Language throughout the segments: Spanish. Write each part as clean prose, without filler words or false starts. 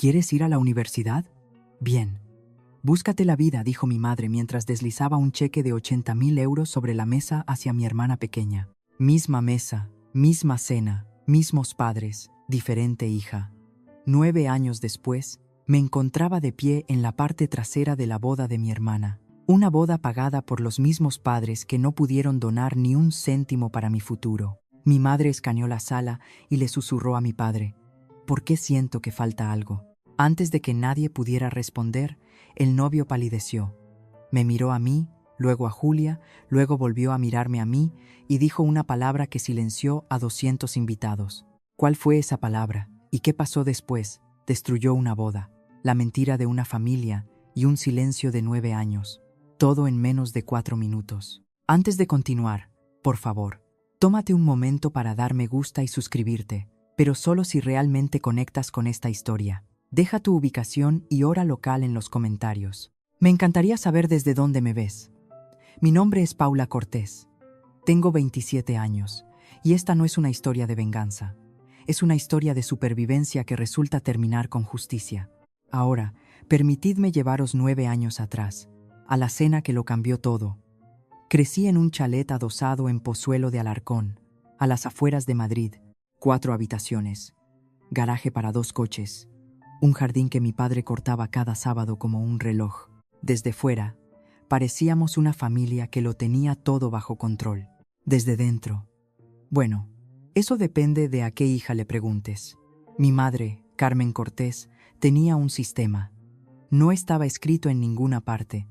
¿Quieres ir a la universidad? Bien. Búscate la vida, dijo mi madre mientras deslizaba un cheque de 80.000 euros sobre la mesa hacia mi hermana pequeña. Misma mesa, misma cena, mismos padres, diferente hija. 9 años después, me encontraba de pie en la parte trasera de la boda de mi hermana. Una boda pagada por los mismos padres que no pudieron donar ni un céntimo para mi futuro. Mi madre escaneó la sala y le susurró a mi padre: ¿por qué siento que falta algo? Antes de que nadie pudiera responder, el novio palideció. Me miró a mí, luego a Julia, luego volvió a mirarme a mí y dijo una palabra que silenció a 200 invitados. ¿Cuál fue esa palabra? ¿Y qué pasó después? Destruyó una boda, la mentira de una familia y un silencio de 9 años. Todo en menos de 4 minutos. Antes de continuar, por favor, tómate un momento para dar me gusta y suscribirte, pero solo si realmente conectas con esta historia. Deja tu ubicación y hora local en los comentarios. Me encantaría saber desde dónde me ves. Mi nombre es Paula Cortés. Tengo 27 años, y esta no es una historia de venganza. Es una historia de supervivencia que resulta terminar con justicia. Ahora, permitidme llevaros 9 años atrás, a la cena que lo cambió todo. Crecí en un chalet adosado en Pozuelo de Alarcón, a las afueras de Madrid. 4 habitaciones, garaje para 2 coches, un jardín que mi padre cortaba cada sábado como un reloj. Desde fuera, parecíamos una familia que lo tenía todo bajo control. Desde dentro, bueno, eso depende de a qué hija le preguntes. Mi madre, Carmen Cortés, tenía un sistema. No estaba escrito en ninguna parte,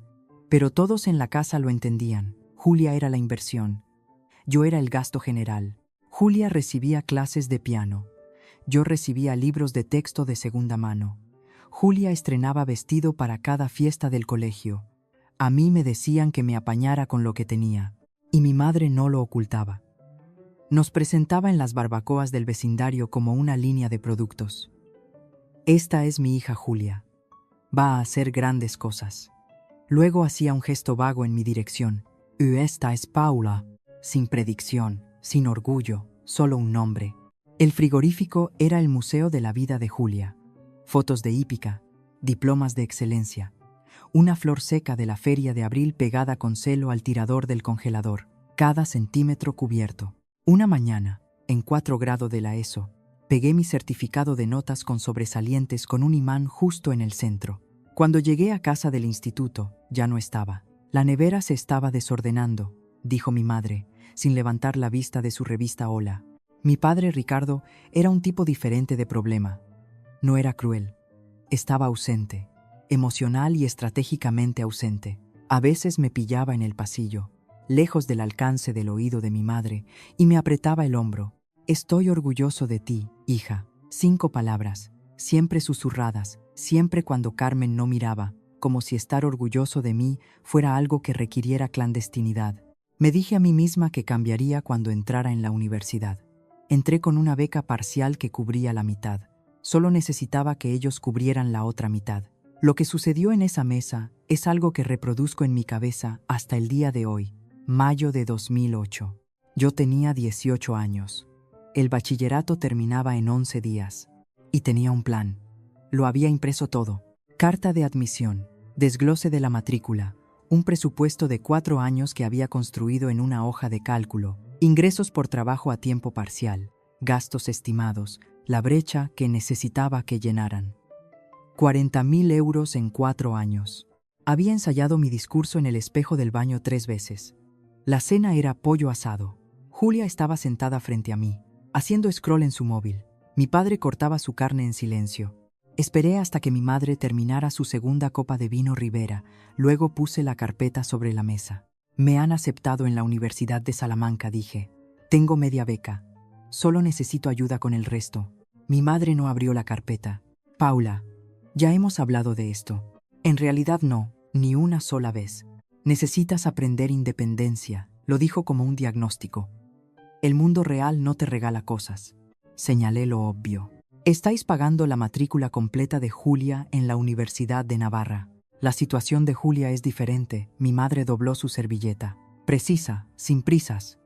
pero todos en la casa lo entendían. Julia era la inversión. Yo era el gasto general. Julia recibía clases de piano. Yo recibía libros de texto de segunda mano. Julia estrenaba vestido para cada fiesta del colegio. A mí me decían que me apañara con lo que tenía, y mi madre no lo ocultaba. Nos presentaba en las barbacoas del vecindario como una línea de productos. Esta es mi hija Julia. Va a hacer grandes cosas. Luego hacía un gesto vago en mi dirección. Y esta es Paula. Sin predicción, sin orgullo, solo un nombre. El frigorífico era el museo de la vida de Julia. Fotos de hípica, diplomas de excelencia. Una flor seca de la feria de abril pegada con celo al tirador del congelador. Cada centímetro cubierto. Una mañana, en 4 grados de la ESO, pegué mi certificado de notas con sobresalientes con un imán justo en el centro. Cuando llegué a casa del instituto, ya no estaba. La nevera se estaba desordenando, dijo mi madre, sin levantar la vista de su revista Hola. Mi padre, Ricardo, era un tipo diferente de problema. No era cruel. Estaba ausente, emocional y estratégicamente ausente. A veces me pillaba en el pasillo, lejos del alcance del oído de mi madre, y me apretaba el hombro. Estoy orgulloso de ti, hija. 5 palabras, siempre susurradas, siempre cuando Carmen no miraba, como si estar orgulloso de mí fuera algo que requiriera clandestinidad. Me dije a mí misma que cambiaría cuando entrara en la universidad. Entré con una beca parcial que cubría la mitad. Solo necesitaba que ellos cubrieran la otra mitad. Lo que sucedió en esa mesa es algo que reproduzco en mi cabeza hasta el día de hoy, mayo de 2008. Yo tenía 18 años. El bachillerato terminaba en 11 días. Y tenía un plan. Lo había impreso todo. Carta de admisión, desglose de la matrícula, un presupuesto de 4 años que había construido en una hoja de cálculo, ingresos por trabajo a tiempo parcial, gastos estimados, la brecha que necesitaba que llenaran. 40.000 euros en 4 años. Había ensayado mi discurso en el espejo del baño 3 veces. La cena era pollo asado. Julia estaba sentada frente a mí, haciendo scroll en su móvil. Mi padre cortaba su carne en silencio. Esperé hasta que mi madre terminara su segunda copa de vino Ribera, luego puse la carpeta sobre la mesa. Me han aceptado en la Universidad de Salamanca, dije. Tengo media beca. Solo necesito ayuda con el resto. Mi madre no abrió la carpeta. Paula, ya hemos hablado de esto. En realidad no, ni una sola vez. Necesitas aprender independencia, lo dijo como un diagnóstico. El mundo real no te regala cosas. Señalé lo obvio. Estáis pagando la matrícula completa de Julia en la Universidad de Navarra. La situación de Julia es diferente. Mi madre dobló su servilleta. Precisa, sin prisas.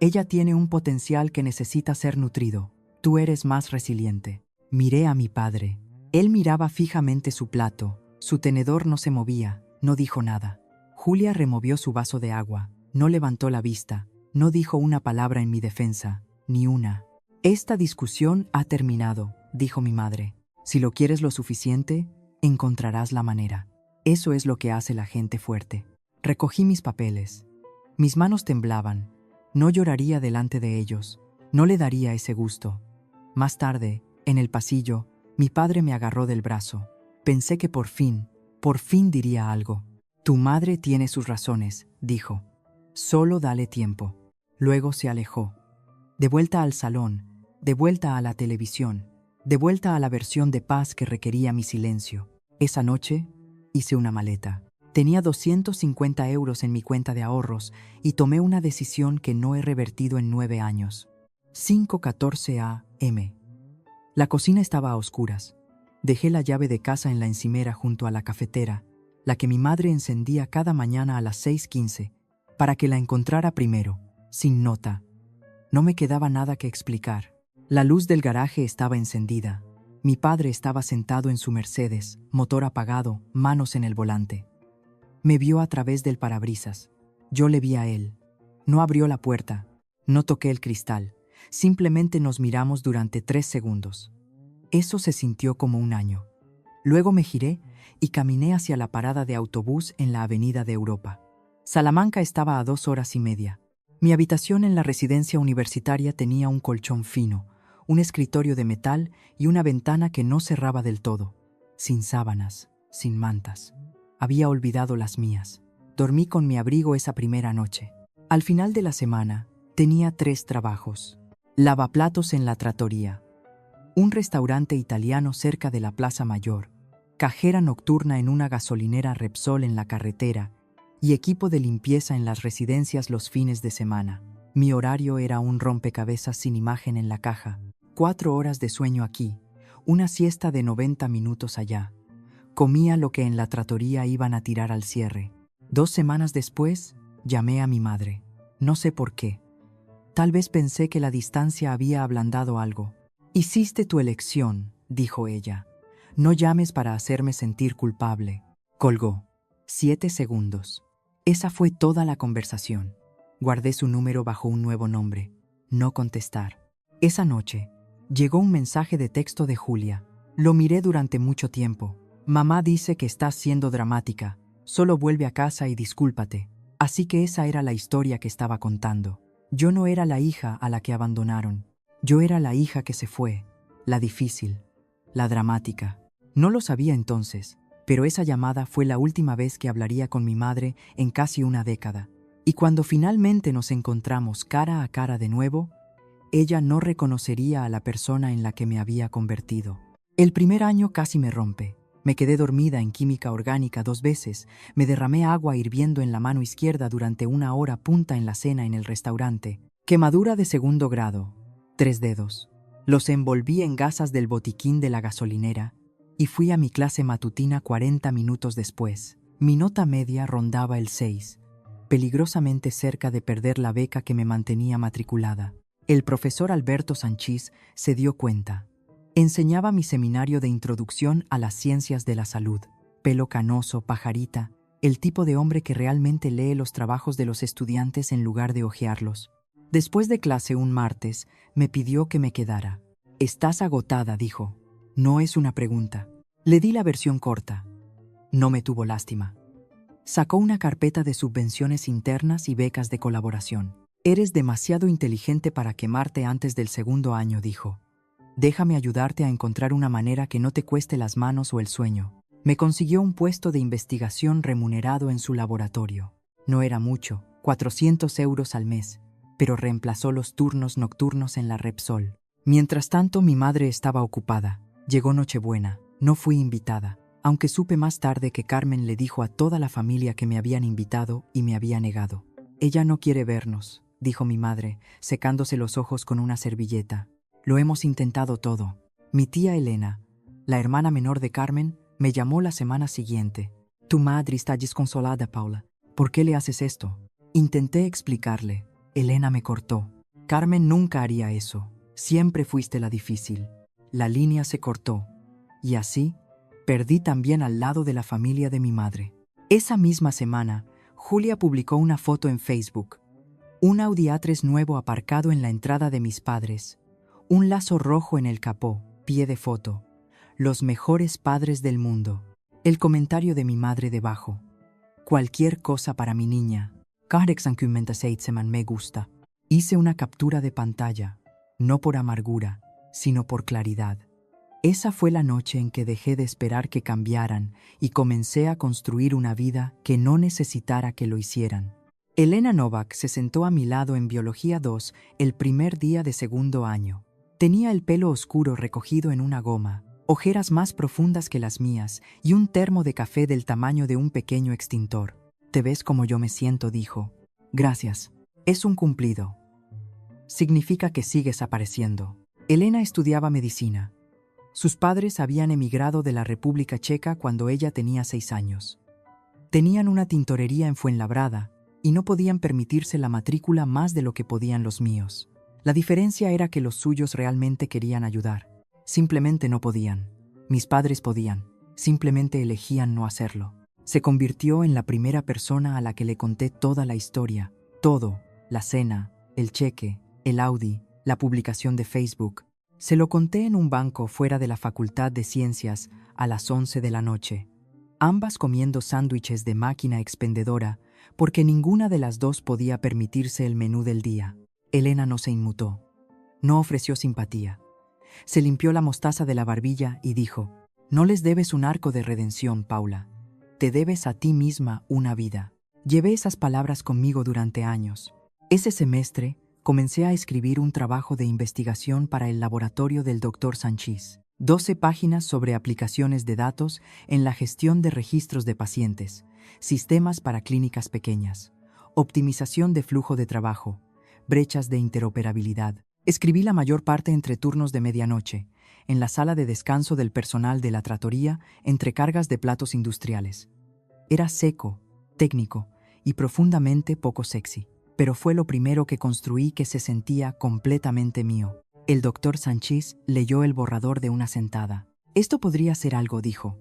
Ella tiene un potencial que necesita ser nutrido. Tú eres más resiliente. Miré a mi padre. Él miraba fijamente su plato, su tenedor no se movía, no dijo nada. Julia removió su vaso de agua, no levantó la vista, no dijo una palabra en mi defensa, ni una. Esta discusión ha terminado, dijo mi madre. Si lo quieres lo suficiente, encontrarás la manera. Eso es lo que hace la gente fuerte. Recogí mis papeles. Mis manos temblaban. No lloraría delante de ellos. No le daría ese gusto. Más tarde, en el pasillo, mi padre me agarró del brazo. Pensé que por fin diría algo. Tu madre tiene sus razones, dijo. Solo dale tiempo. Luego se alejó. De vuelta al salón, de vuelta a la televisión, de vuelta a la versión de paz que requería mi silencio. Esa noche hice una maleta. Tenía 250 euros en mi cuenta de ahorros y tomé una decisión que no he revertido en 9 años. 5:14 a.m. La cocina estaba a oscuras. Dejé la llave de casa en la encimera junto a la cafetera, la que mi madre encendía cada mañana a las 6:15, para que la encontrara primero, sin nota. No me quedaba nada que explicar. La luz del garaje estaba encendida. Mi padre estaba sentado en su Mercedes, motor apagado, manos en el volante. Me vio a través del parabrisas. Yo le vi a él. No abrió la puerta. No toqué el cristal. Simplemente nos miramos durante 3 segundos. Eso se sintió como un año. Luego me giré y caminé hacia la parada de autobús en la Avenida de Europa. Salamanca estaba a 2 horas y media. Mi habitación en la residencia universitaria tenía un colchón fino, un escritorio de metal y una ventana que no cerraba del todo. Sin sábanas, sin mantas. Había olvidado las mías. Dormí con mi abrigo esa primera noche. Al final de la semana, tenía 3 trabajos. Lavaplatos en la trattoria, un restaurante italiano cerca de la Plaza Mayor, cajera nocturna en una gasolinera Repsol en la carretera y equipo de limpieza en las residencias los fines de semana. Mi horario era un rompecabezas sin imagen en la caja, 4 horas de sueño aquí, una siesta de 90 minutos allá. Comía lo que en la trattoria iban a tirar al cierre. 2 semanas después, llamé a mi madre. No sé por qué. Tal vez pensé que la distancia había ablandado algo. Hiciste tu elección, dijo ella. No llames para hacerme sentir culpable. Colgó. 7 segundos. Esa fue toda la conversación. Guardé su número bajo un nuevo nombre. No contestar. Esa noche, llegó un mensaje de texto de Julia. Lo miré durante mucho tiempo. Mamá dice que estás siendo dramática. Solo vuelve a casa y discúlpate. Así que esa era la historia que estaba contando. Yo no era la hija a la que abandonaron. Yo era la hija que se fue, la difícil, la dramática. No lo sabía entonces, pero esa llamada fue la última vez que hablaría con mi madre en casi una década. Y cuando finalmente nos encontramos cara a cara de nuevo, ella no reconocería a la persona en la que me había convertido. El primer año casi me rompe. Me quedé dormida en química orgánica 2 veces, me derramé agua hirviendo en la mano izquierda durante 1 hora punta en la cena en el restaurante. Quemadura de 2º grado, 3 dedos. Los envolví en gasas del botiquín de la gasolinera y fui a mi clase matutina 40 minutos después. Mi nota media rondaba el 6, peligrosamente cerca de perder la beca que me mantenía matriculada. El profesor Alberto Sanchís se dio cuenta. Enseñaba mi seminario de introducción a las ciencias de la salud. Pelo canoso, pajarita, el tipo de hombre que realmente lee los trabajos de los estudiantes en lugar de hojearlos. Después de clase un martes, me pidió que me quedara. Estás agotada, dijo. No es una pregunta. Le di la versión corta. No me tuvo lástima. Sacó una carpeta de subvenciones internas y becas de colaboración. Eres demasiado inteligente para quemarte antes del 2º año, dijo. Déjame ayudarte a encontrar una manera que no te cueste las manos o el sueño. Me consiguió un puesto de investigación remunerado en su laboratorio. No era mucho, 400 euros al mes, pero reemplazó los turnos nocturnos en la Repsol. Mientras tanto, mi madre estaba ocupada. Llegó Nochebuena. No fui invitada, aunque supe más tarde que Carmen le dijo a toda la familia que me habían invitado y me había negado. Ella no quiere vernos, dijo mi madre, secándose los ojos con una servilleta. Lo hemos intentado todo. Mi tía Elena, la hermana menor de Carmen, me llamó la semana siguiente. Tu madre está desconsolada, Paula. ¿Por qué le haces esto? Intenté explicarle. Elena me cortó. Carmen nunca haría eso. Siempre fuiste la difícil. La línea se cortó. Y así, perdí también al lado de la familia de mi madre. Esa misma semana, Julia publicó una foto en Facebook. Un Audi A3 nuevo aparcado en la entrada de mis padres. Un lazo rojo en el capó, pie de foto. Los mejores padres del mundo. El comentario de mi madre debajo. Cualquier cosa para mi niña. 87 me gusta. Hice una captura de pantalla, no por amargura, sino por claridad. Esa fue la noche en que dejé de esperar que cambiaran y comencé a construir una vida que no necesitara que lo hicieran. Elena Novak se sentó a mi lado en Biología 2 el primer día de segundo año. Tenía el pelo oscuro recogido en una goma, ojeras más profundas que las mías y un termo de café del tamaño de un pequeño extintor. «¿Te ves como yo me siento?», dijo. «Gracias. Es un cumplido. Significa que sigues apareciendo». Elena estudiaba medicina. Sus padres habían emigrado de la República Checa cuando ella tenía 6 años. Tenían una tintorería en Fuenlabrada y no podían permitirse la matrícula más de lo que podían los míos. La diferencia era que los suyos realmente querían ayudar. Simplemente no podían. Mis padres podían. Simplemente elegían no hacerlo. Se convirtió en la primera persona a la que le conté toda la historia. Todo. La cena, el cheque, el Audi, la publicación de Facebook. Se lo conté en un banco fuera de la Facultad de Ciencias a las 11 de la noche. Ambas comiendo sándwiches de máquina expendedora porque ninguna de las dos podía permitirse el menú del día. Elena no se inmutó. No ofreció simpatía. Se limpió la mostaza de la barbilla y dijo: «No les debes un arco de redención, Paula. Te debes a ti misma una vida». Llevé esas palabras conmigo durante años. Ese semestre comencé a escribir un trabajo de investigación para el laboratorio del Dr. Sanchís. 12 páginas sobre aplicaciones de datos en la gestión de registros de pacientes, sistemas para clínicas pequeñas, optimización de flujo de trabajo, brechas de interoperabilidad. Escribí la mayor parte entre turnos de medianoche, en la sala de descanso del personal de la trattoria entre cargas de platos industriales. Era seco, técnico y profundamente poco sexy, pero fue lo primero que construí que se sentía completamente mío. El doctor Sanchís leyó el borrador de una sentada. «Esto podría ser algo», dijo.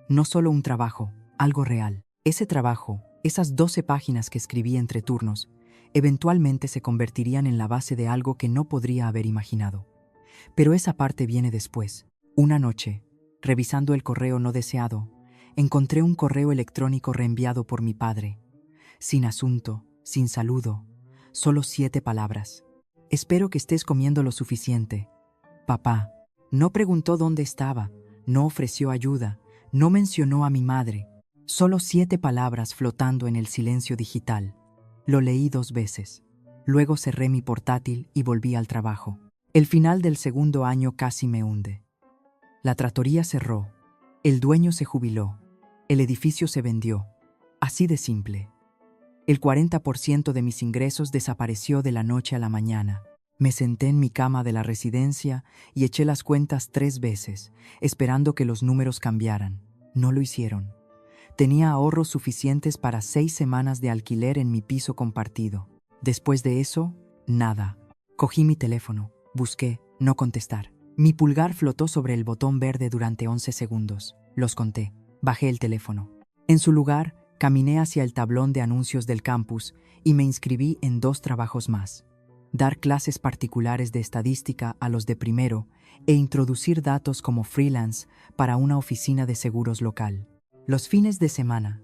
«No solo un trabajo, algo real». Ese trabajo, esas 12 páginas que escribí entre turnos, eventualmente se convertirían en la base de algo que no podría haber imaginado. Pero esa parte viene después. Una noche, revisando el correo no deseado, encontré un correo electrónico reenviado por mi padre. Sin asunto, sin saludo, solo 7 palabras. «Espero que estés comiendo lo suficiente. Papá». No preguntó dónde estaba, no ofreció ayuda, no mencionó a mi madre. Solo 7 palabras flotando en el silencio digital. Lo leí 2 veces. Luego cerré mi portátil y volví al trabajo. El final del segundo año casi me hunde. La trattoria cerró. El dueño se jubiló. El edificio se vendió. Así de simple. El 40% de mis ingresos desapareció de la noche a la mañana. Me senté en mi cama de la residencia y eché las cuentas 3 veces, esperando que los números cambiaran. No lo hicieron. Tenía ahorros suficientes para 6 semanas de alquiler en mi piso compartido. Después de eso, nada. Cogí mi teléfono, busqué, no contestar. Mi pulgar flotó sobre el botón verde durante 11 segundos. Los conté. Bajé el teléfono. En su lugar, caminé hacia el tablón de anuncios del campus y me inscribí en 2 trabajos más. Dar clases particulares de estadística a los de primero e introducir datos como freelance para una oficina de seguros local. Los fines de semana,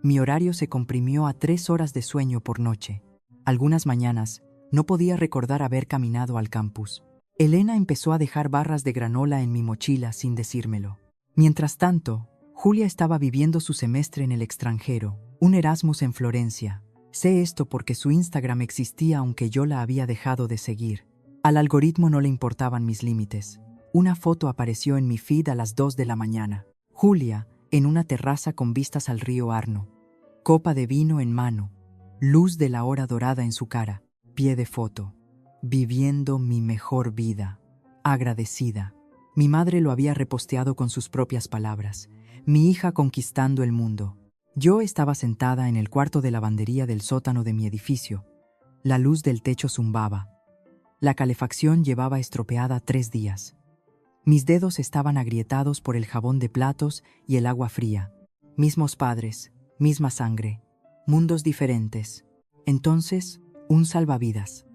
mi horario se comprimió a 3 horas de sueño por noche. Algunas mañanas, no podía recordar haber caminado al campus. Elena empezó a dejar barras de granola en mi mochila sin decírmelo. Mientras tanto, Julia estaba viviendo su semestre en el extranjero, un Erasmus en Florencia. Sé esto porque su Instagram existía aunque yo la había dejado de seguir. Al algoritmo no le importaban mis límites. Una foto apareció en mi feed a las 2 de la mañana. Julia, en una terraza con vistas al río Arno. Copa de vino en mano. Luz de la hora dorada en su cara. Pie de foto. Viviendo mi mejor vida. Agradecida. Mi madre lo había reposteado con sus propias palabras. Mi hija conquistando el mundo. Yo estaba sentada en el cuarto de lavandería del sótano de mi edificio. La luz del techo zumbaba. La calefacción llevaba estropeada 3 días. Mis dedos estaban agrietados por el jabón de platos y el agua fría. Mismos padres, misma sangre, mundos diferentes. Entonces, un salvavidas.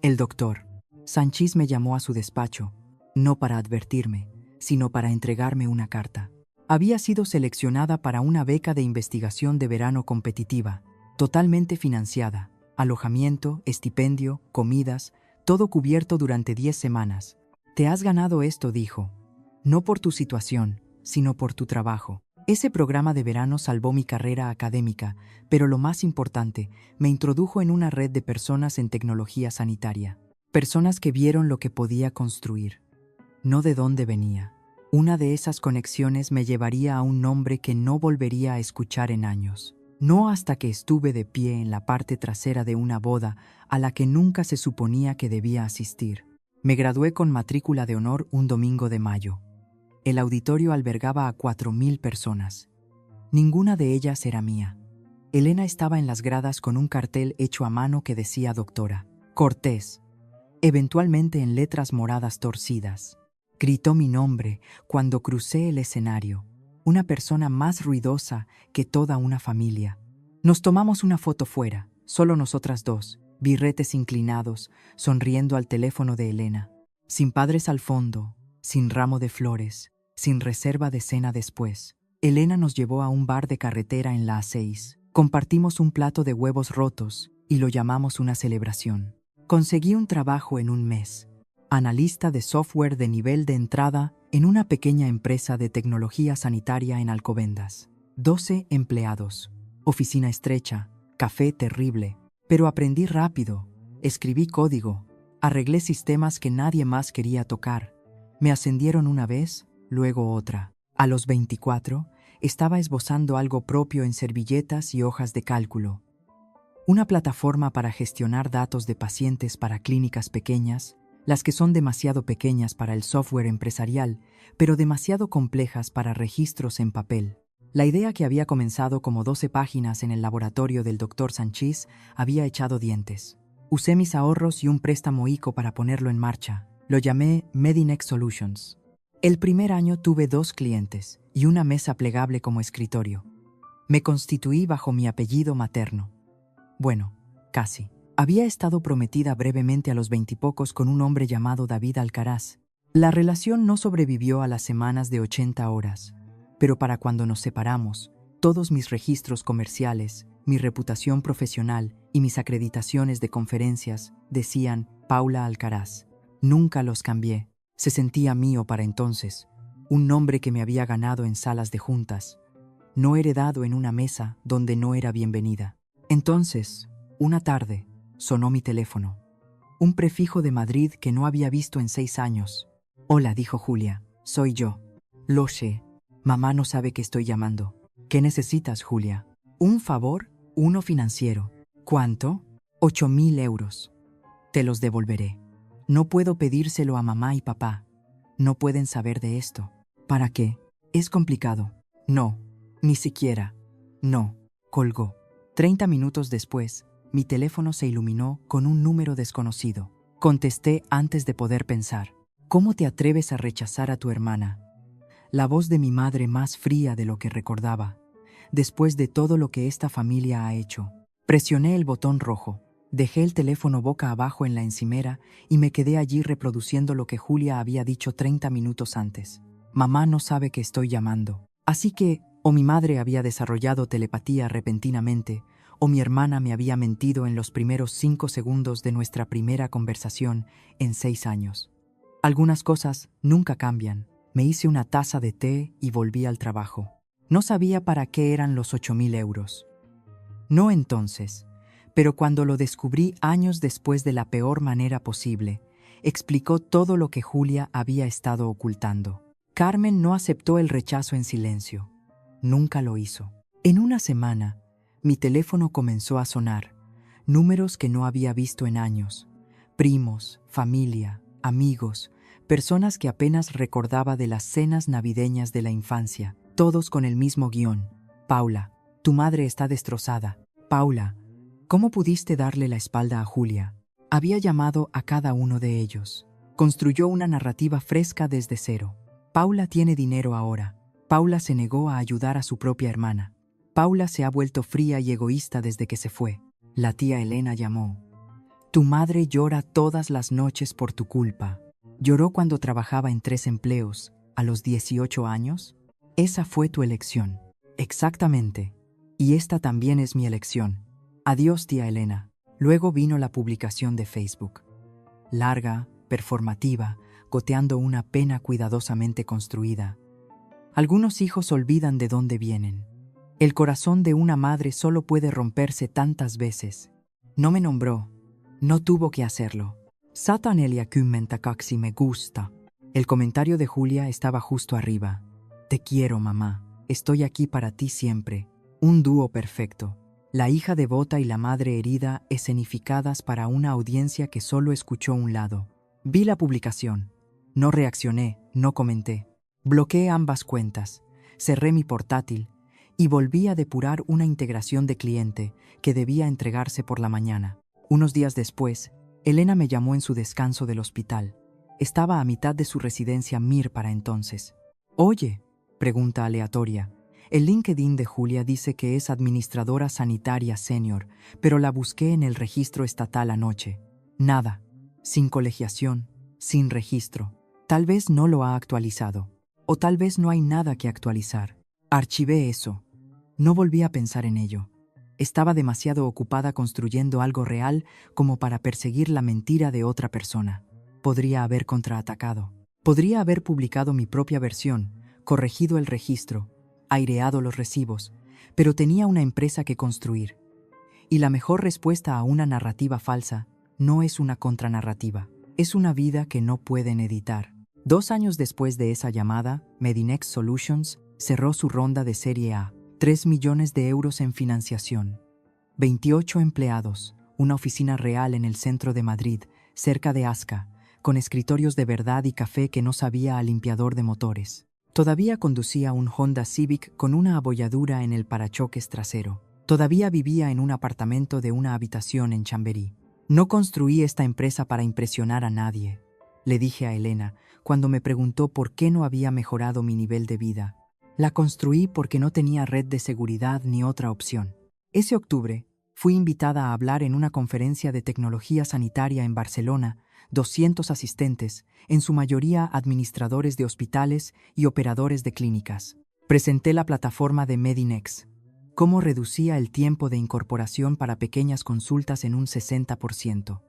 El doctor. Sanchís me llamó a su despacho, no para advertirme, sino para entregarme una carta. Había sido seleccionada para una beca de investigación de verano competitiva, totalmente financiada, alojamiento, estipendio, comidas, todo cubierto durante 10 semanas. Te has ganado esto, dijo. No por tu situación, sino por tu trabajo. Ese programa de verano salvó mi carrera académica, pero lo más importante, me introdujo en una red de personas en tecnología sanitaria. Personas que vieron lo que podía construir, no de dónde venía. Una de esas conexiones me llevaría a un nombre que no volvería a escuchar en años. No hasta que estuve de pie en la parte trasera de una boda a la que nunca se suponía que debía asistir. Me gradué con matrícula de honor un domingo de mayo. El auditorio albergaba a 4,000 personas. Ninguna de ellas era mía. Elena estaba en las gradas con un cartel hecho a mano que decía doctora Cortés, eventualmente en letras moradas torcidas. Gritó mi nombre cuando crucé el escenario, una persona más ruidosa que toda una familia. Nos tomamos una foto fuera, solo nosotras dos, birretes inclinados, sonriendo al teléfono de Elena. Sin padres al fondo, sin ramo de flores, sin reserva de cena después. Elena nos llevó a un bar de carretera en la A6. Compartimos un plato de huevos rotos y lo llamamos una celebración. Conseguí un trabajo en un mes. Analista de software de nivel de entrada en una pequeña empresa de tecnología sanitaria en Alcobendas. 12 empleados. Oficina estrecha, café terrible. Pero aprendí rápido. Escribí código. Arreglé sistemas que nadie más quería tocar. Me ascendieron una vez, luego otra. A los 24, estaba esbozando algo propio en servilletas y hojas de cálculo. Una plataforma para gestionar datos de pacientes para clínicas pequeñas, las que son demasiado pequeñas para el software empresarial, pero demasiado complejas para registros en papel. La idea, que había comenzado como 12 páginas en el laboratorio del Dr. Sanchís, había echado dientes. Usé mis ahorros y un préstamo ICO para ponerlo en marcha. Lo llamé Medinex Solutions. El primer año tuve 2 clientes y una mesa plegable como escritorio. Me constituí bajo mi apellido materno. Bueno, casi. Había estado prometida brevemente a los 20 y pocos con un hombre llamado David Alcaraz. La relación no sobrevivió a las semanas de 80 horas, pero para cuando nos separamos, todos mis registros comerciales, mi reputación profesional y mis acreditaciones de conferencias decían Paula Alcaraz. Nunca los cambié. Se sentía mío para entonces, un nombre que me había ganado en salas de juntas, no heredado en una mesa donde no era bienvenida. Entonces, una tarde, sonó mi teléfono. Un prefijo de Madrid que no había visto en 6 años. Hola, dijo Julia, soy yo. Lo sé, mamá no sabe que estoy llamando. ¿Qué necesitas, Julia? Un favor, uno financiero. ¿Cuánto? 8,000 euros. Te los devolveré. No puedo pedírselo a mamá y papá. No pueden saber de esto. ¿Para qué? Es complicado. No, ni siquiera. No, colgó. 30 minutos después, mi teléfono se iluminó con un número desconocido. Contesté antes de poder pensar. ¿Cómo te atreves a rechazar a tu hermana? La voz de mi madre, más fría de lo que recordaba, después de todo lo que esta familia ha hecho. Presioné el botón rojo. Dejé el teléfono boca abajo en la encimera y me quedé allí reproduciendo lo que Julia había dicho 30 minutos antes. Mamá no sabe que estoy llamando. Así que, o mi madre había desarrollado telepatía repentinamente, o mi hermana me había mentido en los primeros 5 segundos de nuestra primera conversación en 6 años. Algunas cosas nunca cambian. Me hice una taza de té y volví al trabajo. No sabía para qué eran los 8,000 euros. No entonces, pero cuando lo descubrí años después de la peor manera posible, explicó todo lo que Julia había estado ocultando. Carmen no aceptó el rechazo en silencio. Nunca lo hizo. En una semana, mi teléfono comenzó a sonar. Números que no había visto en años. Primos, familia, amigos, personas que apenas recordaba de las cenas navideñas de la infancia, todos con el mismo guión. Paula, tu madre está destrozada. Paula, ¿cómo pudiste darle la espalda a Julia? Había llamado a cada uno de ellos. Construyó una narrativa fresca desde cero. Paula tiene dinero ahora. Paula se negó a ayudar a su propia hermana. Paula se ha vuelto fría y egoísta desde que se fue. La tía Elena llamó. Tu madre llora todas las noches por tu culpa. Lloró cuando trabajaba en 3 empleos, a los 18 años. Esa fue tu elección. Exactamente. Y esta también es mi elección. Adiós, tía Elena. Luego vino la publicación de Facebook. Larga, performativa, goteando una pena cuidadosamente construida. Algunos hijos olvidan de dónde vienen. El corazón de una madre solo puede romperse tantas veces. No me nombró. No tuvo que hacerlo. Satan elia kaksi me gusta. El comentario de Julia estaba justo arriba. Te quiero, mamá. Estoy aquí para ti siempre. Un dúo perfecto. La hija devota y la madre herida escenificadas para una audiencia que solo escuchó un lado. Vi la publicación. No reaccioné, no comenté. Bloqueé ambas cuentas. Cerré mi portátil y volví a depurar una integración de cliente que debía entregarse por la mañana. Unos días después, Elena me llamó en su descanso del hospital. Estaba a mitad de su residencia MIR para entonces. Oye, pregunta aleatoria. El LinkedIn de Julia dice que es administradora sanitaria senior, pero la busqué en el registro estatal anoche. Nada. Sin colegiación, sin registro. Tal vez no lo ha actualizado. O tal vez no hay nada que actualizar. Archivé eso. No volví a pensar en ello. Estaba demasiado ocupada construyendo algo real como para perseguir la mentira de otra persona. Podría haber contraatacado. Podría haber publicado mi propia versión, corregido el registro, aireado los recibos, pero tenía una empresa que construir. Y la mejor respuesta a una narrativa falsa no es una contranarrativa, es una vida que no pueden editar. 2 años después de esa llamada, Medinex Solutions cerró su ronda de Serie A, 3 millones de euros en financiación. 28 empleados, una oficina real en el centro de Madrid, cerca de Asca, con escritorios de verdad y café que no sabía a limpiador de motores. Todavía conducía un Honda Civic con una abolladura en el parachoques trasero. Todavía vivía en un apartamento de una habitación en Chamberí. No construí esta empresa para impresionar a nadie, le dije a Elena cuando me preguntó por qué no había mejorado mi nivel de vida. La construí porque no tenía red de seguridad ni otra opción. Ese octubre, fui invitada a hablar en una conferencia de tecnología sanitaria en Barcelona, 200 asistentes, en su mayoría administradores de hospitales y operadores de clínicas. Presenté la plataforma de Medinex, cómo reducía el tiempo de incorporación para pequeñas consultas en un 60%,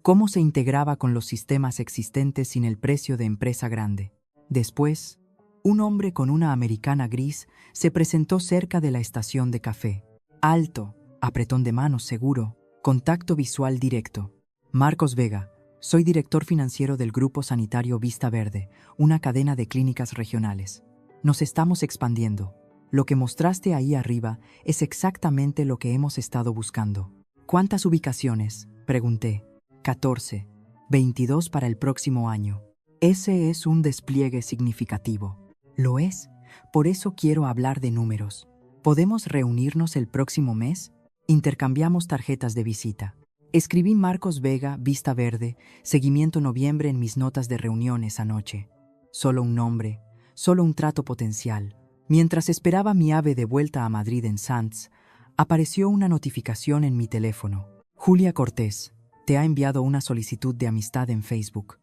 cómo se integraba con los sistemas existentes sin el precio de empresa grande. Después, un hombre con una americana gris se presentó cerca de la estación de café. Alto, apretón de manos seguro, contacto visual directo. Marcos Vega, soy director financiero del Grupo Sanitario Vista Verde, una cadena de clínicas regionales. Nos estamos expandiendo. Lo que mostraste ahí arriba es exactamente lo que hemos estado buscando. ¿Cuántas ubicaciones?, pregunté. 14, 22 para el próximo año. Ese es un despliegue significativo. Lo es. Por eso quiero hablar de números. ¿Podemos reunirnos el próximo mes? Intercambiamos tarjetas de visita. Escribí Marcos Vega, Vista Verde, seguimiento noviembre en mis notas de reuniones anoche. Solo un nombre, solo un trato potencial. Mientras esperaba mi ave de vuelta a Madrid en Sants, apareció una notificación en mi teléfono. Julia Cortés, te ha enviado una solicitud de amistad en Facebook.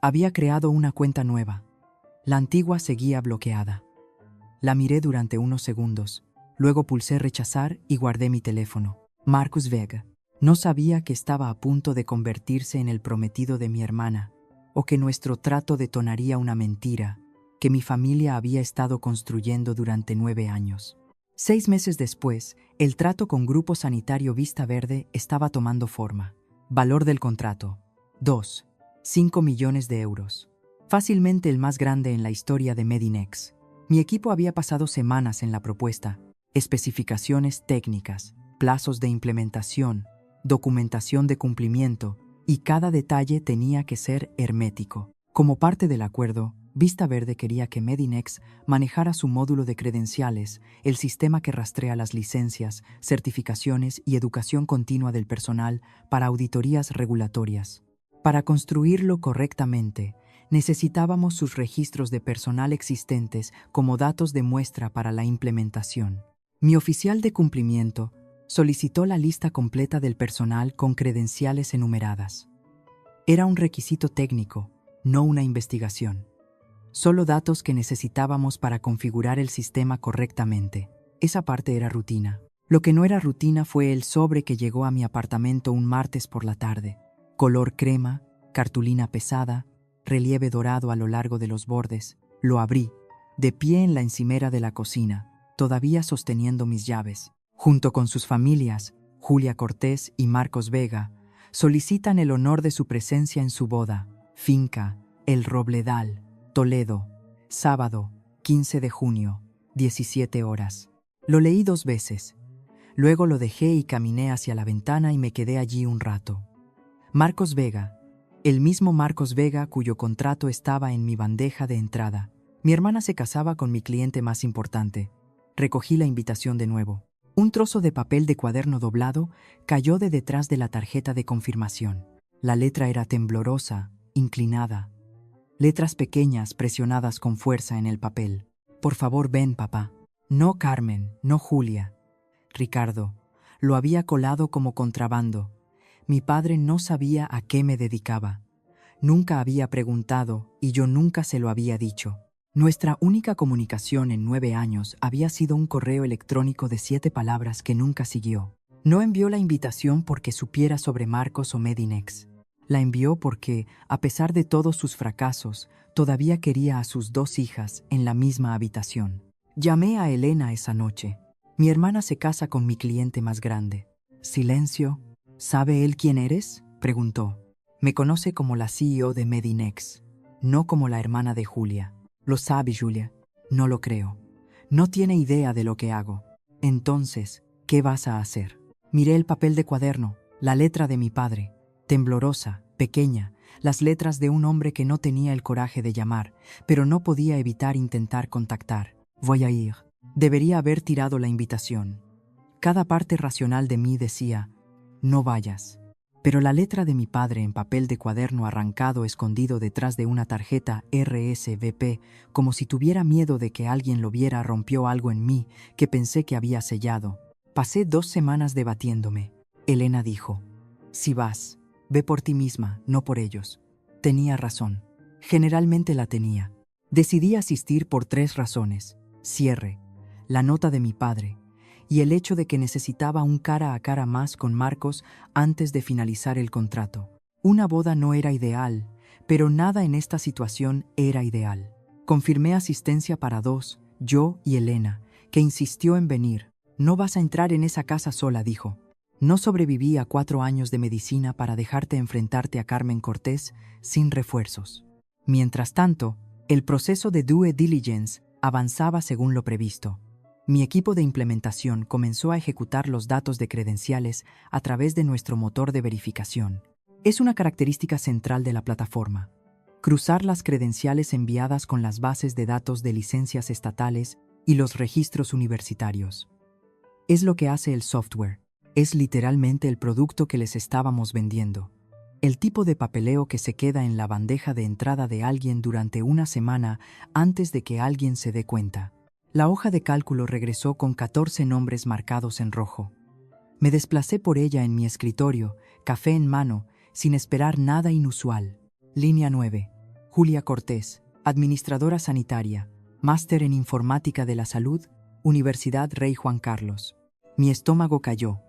Había creado una cuenta nueva. La antigua seguía bloqueada. La miré durante unos segundos. Luego pulsé rechazar y guardé mi teléfono. Marcus Vega. No sabía que estaba a punto de convertirse en el prometido de mi hermana, o que nuestro trato detonaría una mentira que mi familia había estado construyendo durante 9 años. 6 meses después, el trato con Grupo Sanitario Vista Verde estaba tomando forma. Valor del contrato: 5 millones de euros. Fácilmente el más grande en la historia de Medinex. Mi equipo había pasado semanas en la propuesta, especificaciones técnicas, plazos de implementación, documentación de cumplimiento, y cada detalle tenía que ser hermético. Como parte del acuerdo, Vista Verde quería que Medinex manejara su módulo de credenciales, el sistema que rastrea las licencias, certificaciones y educación continua del personal para auditorías regulatorias. Para construirlo correctamente, necesitábamos sus registros de personal existentes como datos de muestra para la implementación. Mi oficial de cumplimiento solicitó la lista completa del personal con credenciales enumeradas. Era un requisito técnico, no una investigación. Solo datos que necesitábamos para configurar el sistema correctamente. Esa parte era rutina. Lo que no era rutina fue el sobre que llegó a mi apartamento un martes por la tarde. Color crema, cartulina pesada, relieve dorado a lo largo de los bordes. Lo abrí, de pie en la encimera de la cocina, todavía sosteniendo mis llaves. Junto con sus familias, Julia Cortés y Marcos Vega, solicitan el honor de su presencia en su boda, finca El Robledal, Toledo, sábado, 15 de junio, 17 horas. Lo leí 2 veces. Luego lo dejé y caminé hacia la ventana y me quedé allí un rato. Marcos Vega, el mismo Marcos Vega cuyo contrato estaba en mi bandeja de entrada. Mi hermana se casaba con mi cliente más importante. Recogí la invitación de nuevo. Un trozo de papel de cuaderno doblado cayó de detrás de la tarjeta de confirmación. La letra era temblorosa, inclinada. Letras pequeñas presionadas con fuerza en el papel. Por favor, ven, papá. No Carmen, no Julia. Ricardo. Lo había colado como contrabando. Mi padre no sabía a qué me dedicaba. Nunca había preguntado y yo nunca se lo había dicho. Nuestra única comunicación en 9 años había sido un correo electrónico de 7 palabras que nunca siguió. No envió la invitación porque supiera sobre Marcos o Medinex. La envió porque, a pesar de todos sus fracasos, todavía quería a sus 2 hijas en la misma habitación. Llamé a Elena esa noche. Mi hermana se casa con mi cliente más grande. Silencio. ¿Sabe él quién eres?, preguntó. Me conoce como la CEO de Medinex, no como la hermana de Julia. ¿Lo sabe, Julia? No lo creo. No tiene idea de lo que hago. Entonces, ¿qué vas a hacer? Miré el papel de cuaderno, la letra de mi padre, temblorosa, pequeña, las letras de un hombre que no tenía el coraje de llamar, pero no podía evitar intentar contactar. Voy a ir. Debería haber tirado la invitación. Cada parte racional de mí decía, no vayas. Pero la letra de mi padre en papel de cuaderno arrancado escondido detrás de una tarjeta RSVP, como si tuviera miedo de que alguien lo viera, rompió algo en mí que pensé que había sellado. Pasé 2 semanas debatiéndome. Elena dijo, si vas, ve por ti misma, no por ellos. Tenía razón. Generalmente la tenía. Decidí asistir por 3 razones. Cierre, la nota de mi padre, y el hecho de que necesitaba un cara a cara más con Marcos antes de finalizar el contrato. Una boda no era ideal, pero nada en esta situación era ideal. Confirmé asistencia para 2, yo y Elena, que insistió en venir. No vas a entrar en esa casa sola, dijo. No sobreviví a 4 años de medicina para dejarte enfrentarte a Carmen Cortés sin refuerzos. Mientras tanto, el proceso de due diligence avanzaba según lo previsto. Mi equipo de implementación comenzó a ejecutar los datos de credenciales a través de nuestro motor de verificación. Es una característica central de la plataforma. Cruzar las credenciales enviadas con las bases de datos de licencias estatales y los registros universitarios. Es lo que hace el software. Es literalmente el producto que les estábamos vendiendo. El tipo de papeleo que se queda en la bandeja de entrada de alguien durante una semana antes de que alguien se dé cuenta. La hoja de cálculo regresó con 14 nombres marcados en rojo. Me desplacé por ella en mi escritorio, café en mano, sin esperar nada inusual. Línea 9. Julia Cortés, administradora sanitaria, máster en informática de la salud, Universidad Rey Juan Carlos. Mi estómago cayó.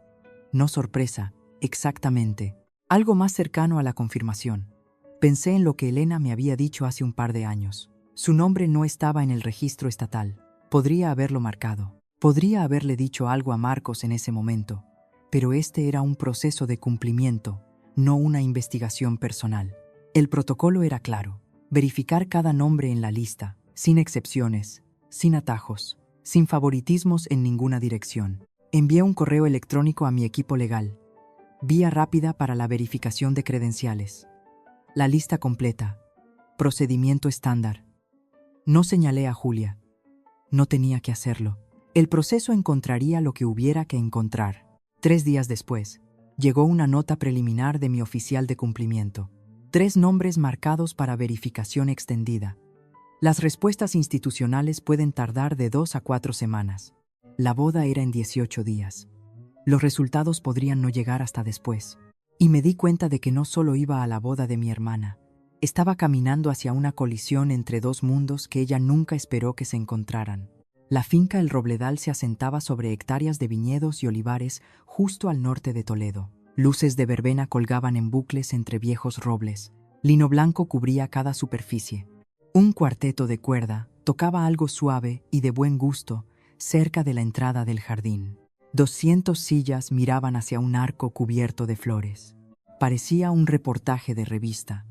No sorpresa, exactamente. Algo más cercano a la confirmación. Pensé en lo que Elena me había dicho hace un par de años. Su nombre no estaba en el registro estatal. Podría haberlo marcado. Podría haberle dicho algo a Marcos en ese momento. Pero este era un proceso de cumplimiento, no una investigación personal. El protocolo era claro. Verificar cada nombre en la lista, sin excepciones, sin atajos, sin favoritismos en ninguna dirección. Envié un correo electrónico a mi equipo legal. Vía rápida para la verificación de credenciales. La lista completa. Procedimiento estándar. No señalé a Julia. No tenía que hacerlo. El proceso encontraría lo que hubiera que encontrar. 3 días después, llegó una nota preliminar de mi oficial de cumplimiento. 3 nombres marcados para verificación extendida. Las respuestas institucionales pueden tardar de 2 a 4 semanas. La boda era en 18 días. Los resultados podrían no llegar hasta después. Y me di cuenta de que no solo iba a la boda de mi hermana. Estaba caminando hacia una colisión entre 2 mundos que ella nunca esperó que se encontraran. La finca El Robledal se asentaba sobre hectáreas de viñedos y olivares justo al norte de Toledo. Luces de verbena colgaban en bucles entre viejos robles. Lino blanco cubría cada superficie. Un cuarteto de cuerda tocaba algo suave y de buen gusto cerca de la entrada del jardín. 200 sillas miraban hacia un arco cubierto de flores. Parecía un reportaje de revista.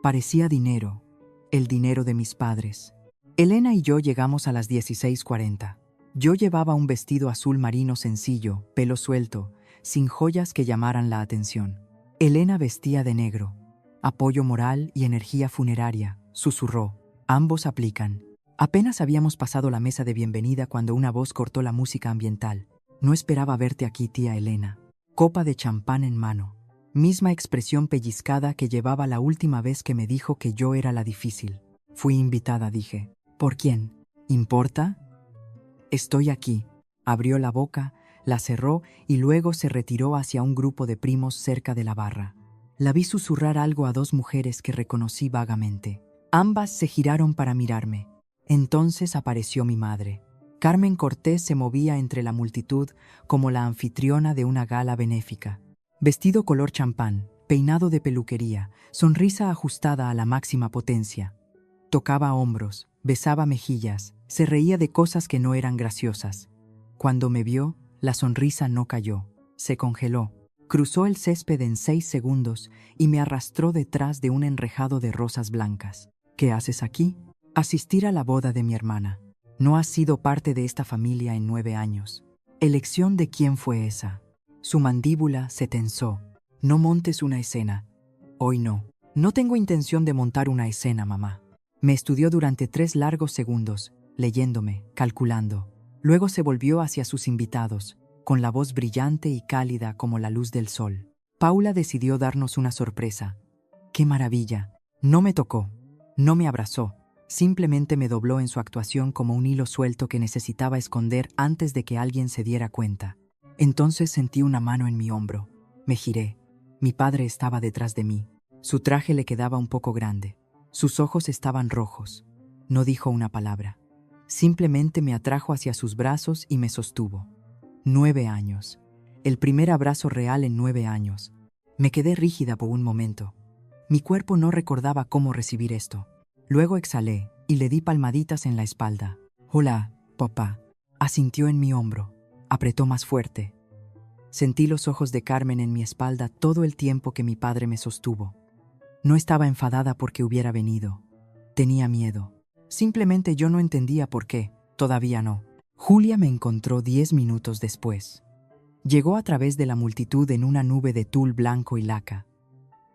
Parecía dinero, el dinero de mis padres. Elena y yo llegamos a las 16:40. Yo llevaba un vestido azul marino sencillo, pelo suelto, sin joyas que llamaran la atención. Elena vestía de negro. Apoyo moral y energía funeraria, susurró. Ambos aplican. Apenas habíamos pasado la mesa de bienvenida cuando una voz cortó la música ambiental. No esperaba verte aquí, tía Elena. Copa de champán en mano. Misma expresión pellizcada que llevaba la última vez que me dijo que yo era la difícil. Fui invitada, dije. ¿Por quién? ¿Importa? Estoy aquí. Abrió la boca, la cerró y luego se retiró hacia un grupo de primos cerca de la barra. La vi susurrar algo a 2 mujeres que reconocí vagamente. Ambas se giraron para mirarme. Entonces apareció mi madre. Carmen Cortés se movía entre la multitud como la anfitriona de una gala benéfica. Vestido color champán, peinado de peluquería, sonrisa ajustada a la máxima potencia. Tocaba hombros, besaba mejillas, se reía de cosas que no eran graciosas. Cuando me vio, la sonrisa no cayó, se congeló. Cruzó el césped en 6 segundos y me arrastró detrás de un enrejado de rosas blancas. ¿Qué haces aquí? Asistir a la boda de mi hermana. No has sido parte de esta familia en 9 años. ¿Elección de quién fue esa? Su mandíbula se tensó. No montes una escena. Hoy no. No tengo intención de montar una escena, mamá. Me estudió durante 3 largos segundos, leyéndome, calculando. Luego se volvió hacia sus invitados, con la voz brillante y cálida como la luz del sol. Paula decidió darnos una sorpresa. ¡Qué maravilla! No me tocó. No me abrazó. Simplemente me dobló en su actuación como un hilo suelto que necesitaba esconder antes de que alguien se diera cuenta. Entonces sentí una mano en mi hombro. Me giré. Mi padre estaba detrás de mí. Su traje le quedaba un poco grande. Sus ojos estaban rojos. No dijo una palabra. Simplemente me atrajo hacia sus brazos y me sostuvo. 9 años. El primer abrazo real en 9 años. Me quedé rígida por un momento. Mi cuerpo no recordaba cómo recibir esto. Luego exhalé y le di palmaditas en la espalda. Hola, papá. Asintió en mi hombro. Apretó más fuerte. Sentí los ojos de Carmen en mi espalda todo el tiempo que mi padre me sostuvo. No estaba enfadada porque hubiera venido. Tenía miedo. Simplemente yo no entendía por qué. Todavía no. Julia me encontró 10 minutos después. Llegó a través de la multitud en una nube de tul blanco y laca.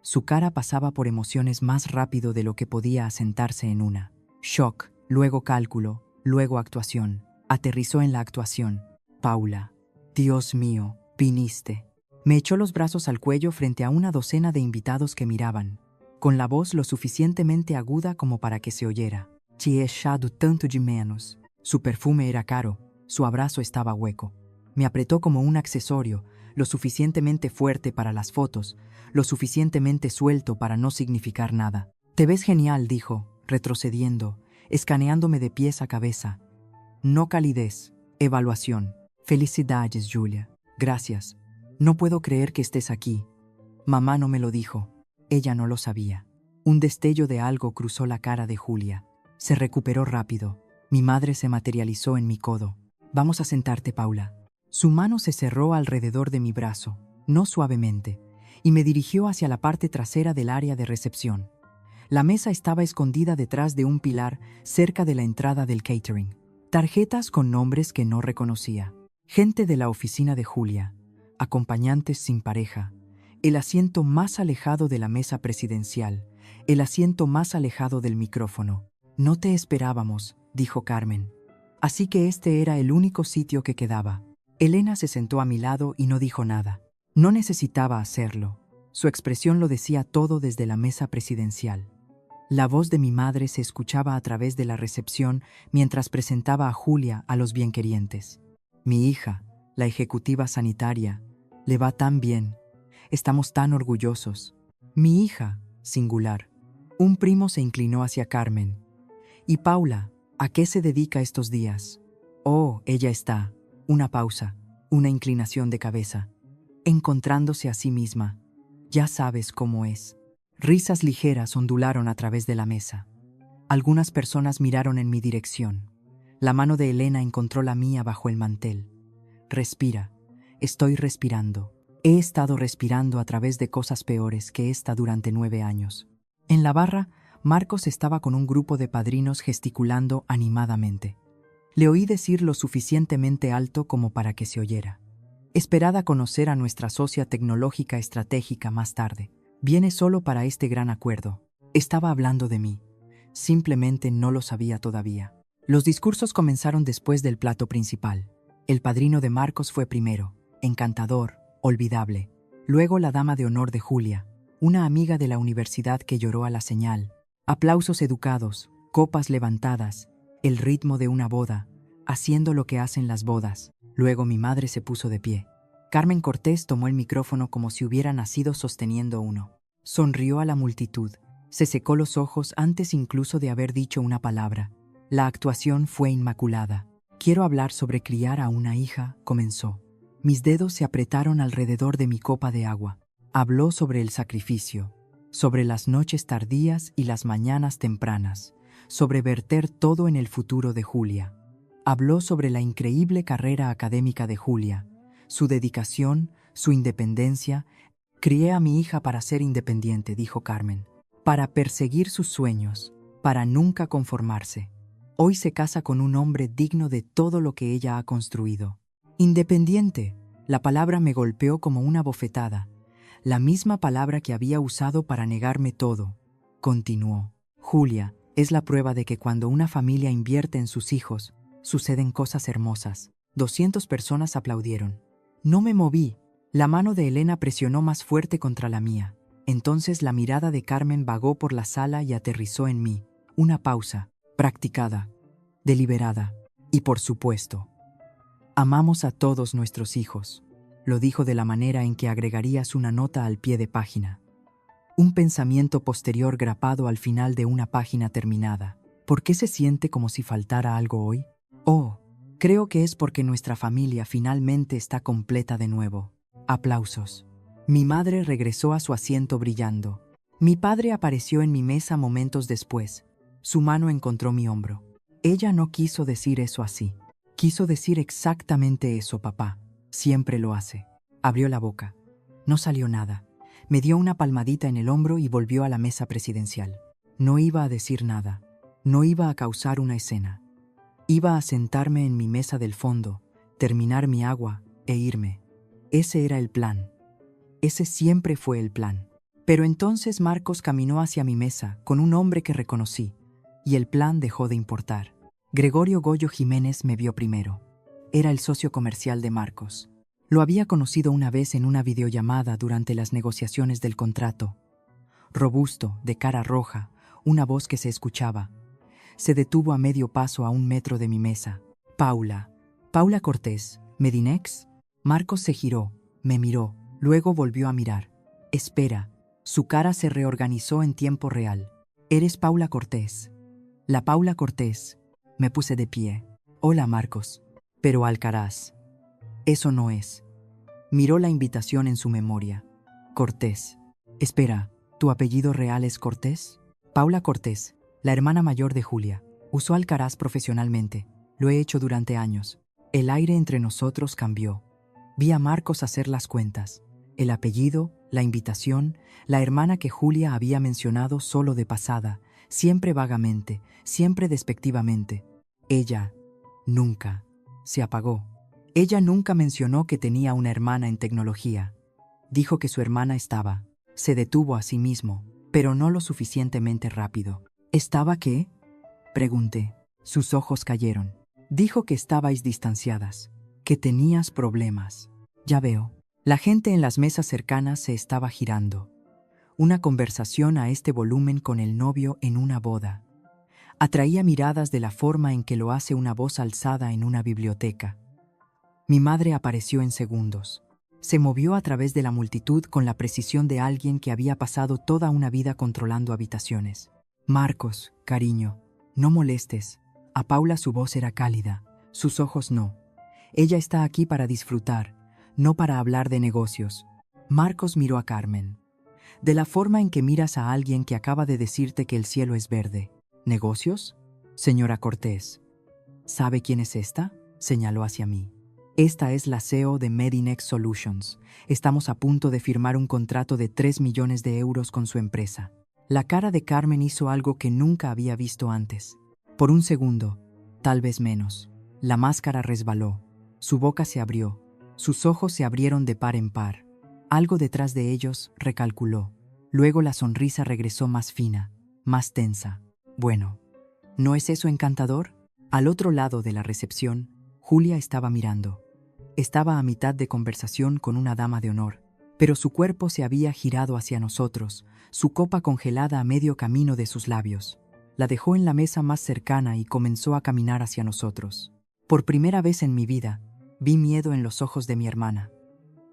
Su cara pasaba por emociones más rápido de lo que podía asentarse en una. Shock, luego cálculo, luego actuación. Aterrizó en la actuación. Paula. Dios mío, viniste. Me echó los brazos al cuello frente a una docena de invitados que miraban, con la voz lo suficientemente aguda como para que se oyera. Te he echado tanto de menos. Su perfume era caro, su abrazo estaba hueco. Me apretó como un accesorio, lo suficientemente fuerte para las fotos, lo suficientemente suelto para no significar nada. Te ves genial, dijo, retrocediendo, escaneándome de pies a cabeza. No calidez, evaluación. Felicidades, Julia. Gracias. No puedo creer que estés aquí. Mamá no me lo dijo. Ella no lo sabía. Un destello de algo cruzó la cara de Julia. Se recuperó rápido. Mi madre se materializó en mi codo. Vamos a sentarte, Paula. Su mano se cerró alrededor de mi brazo, no suavemente, y me dirigió hacia la parte trasera del área de recepción. La mesa estaba escondida detrás de un pilar cerca de la entrada del catering. Tarjetas con nombres que no reconocía. Gente de la oficina de Julia. Acompañantes sin pareja. El asiento más alejado de la mesa presidencial. El asiento más alejado del micrófono. No te esperábamos, dijo Carmen. Así que este era el único sitio que quedaba. Elena se sentó a mi lado y no dijo nada. No necesitaba hacerlo. Su expresión lo decía todo desde la mesa presidencial. La voz de mi madre se escuchaba a través de la recepción mientras presentaba a Julia a los bienquerientes. Mi hija, la ejecutiva sanitaria, le va tan bien. Estamos tan orgullosos. Mi hija, singular. Un primo se inclinó hacia Carmen. ¿Y Paula, a qué se dedica estos días? Oh, ella está. Una pausa, una inclinación de cabeza. Encontrándose a sí misma. Ya sabes cómo es. Risas ligeras ondularon a través de la mesa. Algunas personas miraron en mi dirección. La mano de Elena encontró la mía bajo el mantel. Respira. Estoy respirando. He estado respirando a través de cosas peores que esta durante 9 años. En la barra, Marcos estaba con un grupo de padrinos gesticulando animadamente. Le oí decir lo suficientemente alto como para que se oyera. Esperad a conocer a nuestra socia tecnológica estratégica más tarde. Viene solo para este gran acuerdo. Estaba hablando de mí. Simplemente no lo sabía todavía. Los discursos comenzaron después del plato principal. El padrino de Marcos fue primero, encantador, olvidable. Luego la dama de honor de Julia, una amiga de la universidad que lloró a la señal. Aplausos educados, copas levantadas, el ritmo de una boda, haciendo lo que hacen las bodas. Luego mi madre se puso de pie. Carmen Cortés tomó el micrófono como si hubiera nacido sosteniendo uno. Sonrió a la multitud. Se secó los ojos antes incluso de haber dicho una palabra. La actuación fue inmaculada. Quiero hablar sobre criar a una hija, comenzó. Mis dedos se apretaron alrededor de mi copa de agua. Habló sobre el sacrificio, sobre las noches tardías y las mañanas tempranas, sobre verter todo en el futuro de Julia. Habló sobre la increíble carrera académica de Julia, su dedicación, su independencia. Crié a mi hija para ser independiente, dijo Carmen, para perseguir sus sueños, para nunca conformarse. Hoy se casa con un hombre digno de todo lo que ella ha construido. Independiente, la palabra me golpeó como una bofetada, la misma palabra que había usado para negarme todo. Continuó. Julia es la prueba de que cuando una familia invierte en sus hijos, suceden cosas hermosas. 200 personas aplaudieron. No me moví. La mano de Elena presionó más fuerte contra la mía. Entonces la mirada de Carmen vagó por la sala y aterrizó en mí. Una pausa, practicada, deliberada. Y por supuesto, amamos a todos nuestros hijos. Lo dijo de la manera en que agregarías una nota al pie de página. Un pensamiento posterior grapado al final de una página terminada. ¿Por qué se siente como si faltara algo hoy? Oh, creo que es porque nuestra familia finalmente está completa de nuevo. Aplausos. Mi madre regresó a su asiento brillando. Mi padre apareció en mi mesa momentos después. Su mano encontró mi hombro. Ella no quiso decir eso así. Quiso decir exactamente eso, papá. Siempre lo hace. Abrió la boca. No salió nada. Me dio una palmadita en el hombro y volvió a la mesa presidencial. No iba a decir nada. No iba a causar una escena. Iba a sentarme en mi mesa del fondo, terminar mi agua e irme. Ese era el plan. Ese siempre fue el plan. Pero entonces Marcos caminó hacia mi mesa con un hombre que reconocí, y el plan dejó de importar. Gregorio Goyo Jiménez me vio primero. Era el socio comercial de Marcos. Lo había conocido una vez en una videollamada durante las negociaciones del contrato. Robusto, de cara roja, una voz que se escuchaba. Se detuvo a medio paso a 1 metro de mi mesa. Paula Cortés, Medinex. Marcos se giró, me miró, luego volvió a mirar. Espera. Su cara se reorganizó en tiempo real. Eres Paula Cortés. La Paula Cortés. Me puse de pie. Hola, Marcos. Pero Alcaraz. Eso no es. Miró la invitación en su memoria. Cortés. Espera, ¿tu apellido real es Cortés? Paula Cortés, la hermana mayor de Julia. Usó Alcaraz profesionalmente. Lo he hecho durante años. El aire entre nosotros cambió. Vi a Marcos hacer las cuentas. El apellido, la invitación, la hermana que Julia había mencionado solo de pasada, siempre vagamente, siempre despectivamente. Ella, nunca, se apagó. Ella nunca mencionó que tenía una hermana en tecnología. Dijo que su hermana estaba. Se detuvo a sí mismo, pero no lo suficientemente rápido. ¿Estaba qué? Pregunté. Sus ojos cayeron. Dijo que estabais distanciadas, que tenías problemas. Ya veo. La gente en las mesas cercanas se estaba girando. Una conversación a este volumen con el novio en una boda. Atraía miradas de la forma en que lo hace una voz alzada en una biblioteca. Mi madre apareció en segundos. Se movió a través de la multitud con la precisión de alguien que había pasado toda una vida controlando habitaciones. Marcos, cariño, no molestes. A Paula su voz era cálida, sus ojos no. Ella está aquí para disfrutar, no para hablar de negocios. Marcos miró a Carmen. De la forma en que miras a alguien que acaba de decirte que el cielo es verde. ¿Negocios? Señora Cortés. ¿Sabe quién es esta? Señaló hacia mí. Esta es la CEO de Medinex Solutions. Estamos a punto de firmar un contrato de 3 millones de euros con su empresa. La cara de Carmen hizo algo que nunca había visto antes. Por un segundo, tal vez menos, la máscara resbaló. Su boca se abrió. Sus ojos se abrieron de par en par. Algo detrás de ellos recalculó. Luego la sonrisa regresó más fina, más tensa. Bueno, ¿no es eso encantador? Al otro lado de la recepción, Julia estaba mirando. Estaba a mitad de conversación con una dama de honor, pero su cuerpo se había girado hacia nosotros, su copa congelada a medio camino de sus labios. La dejó en la mesa más cercana y comenzó a caminar hacia nosotros. Por primera vez en mi vida, vi miedo en los ojos de mi hermana.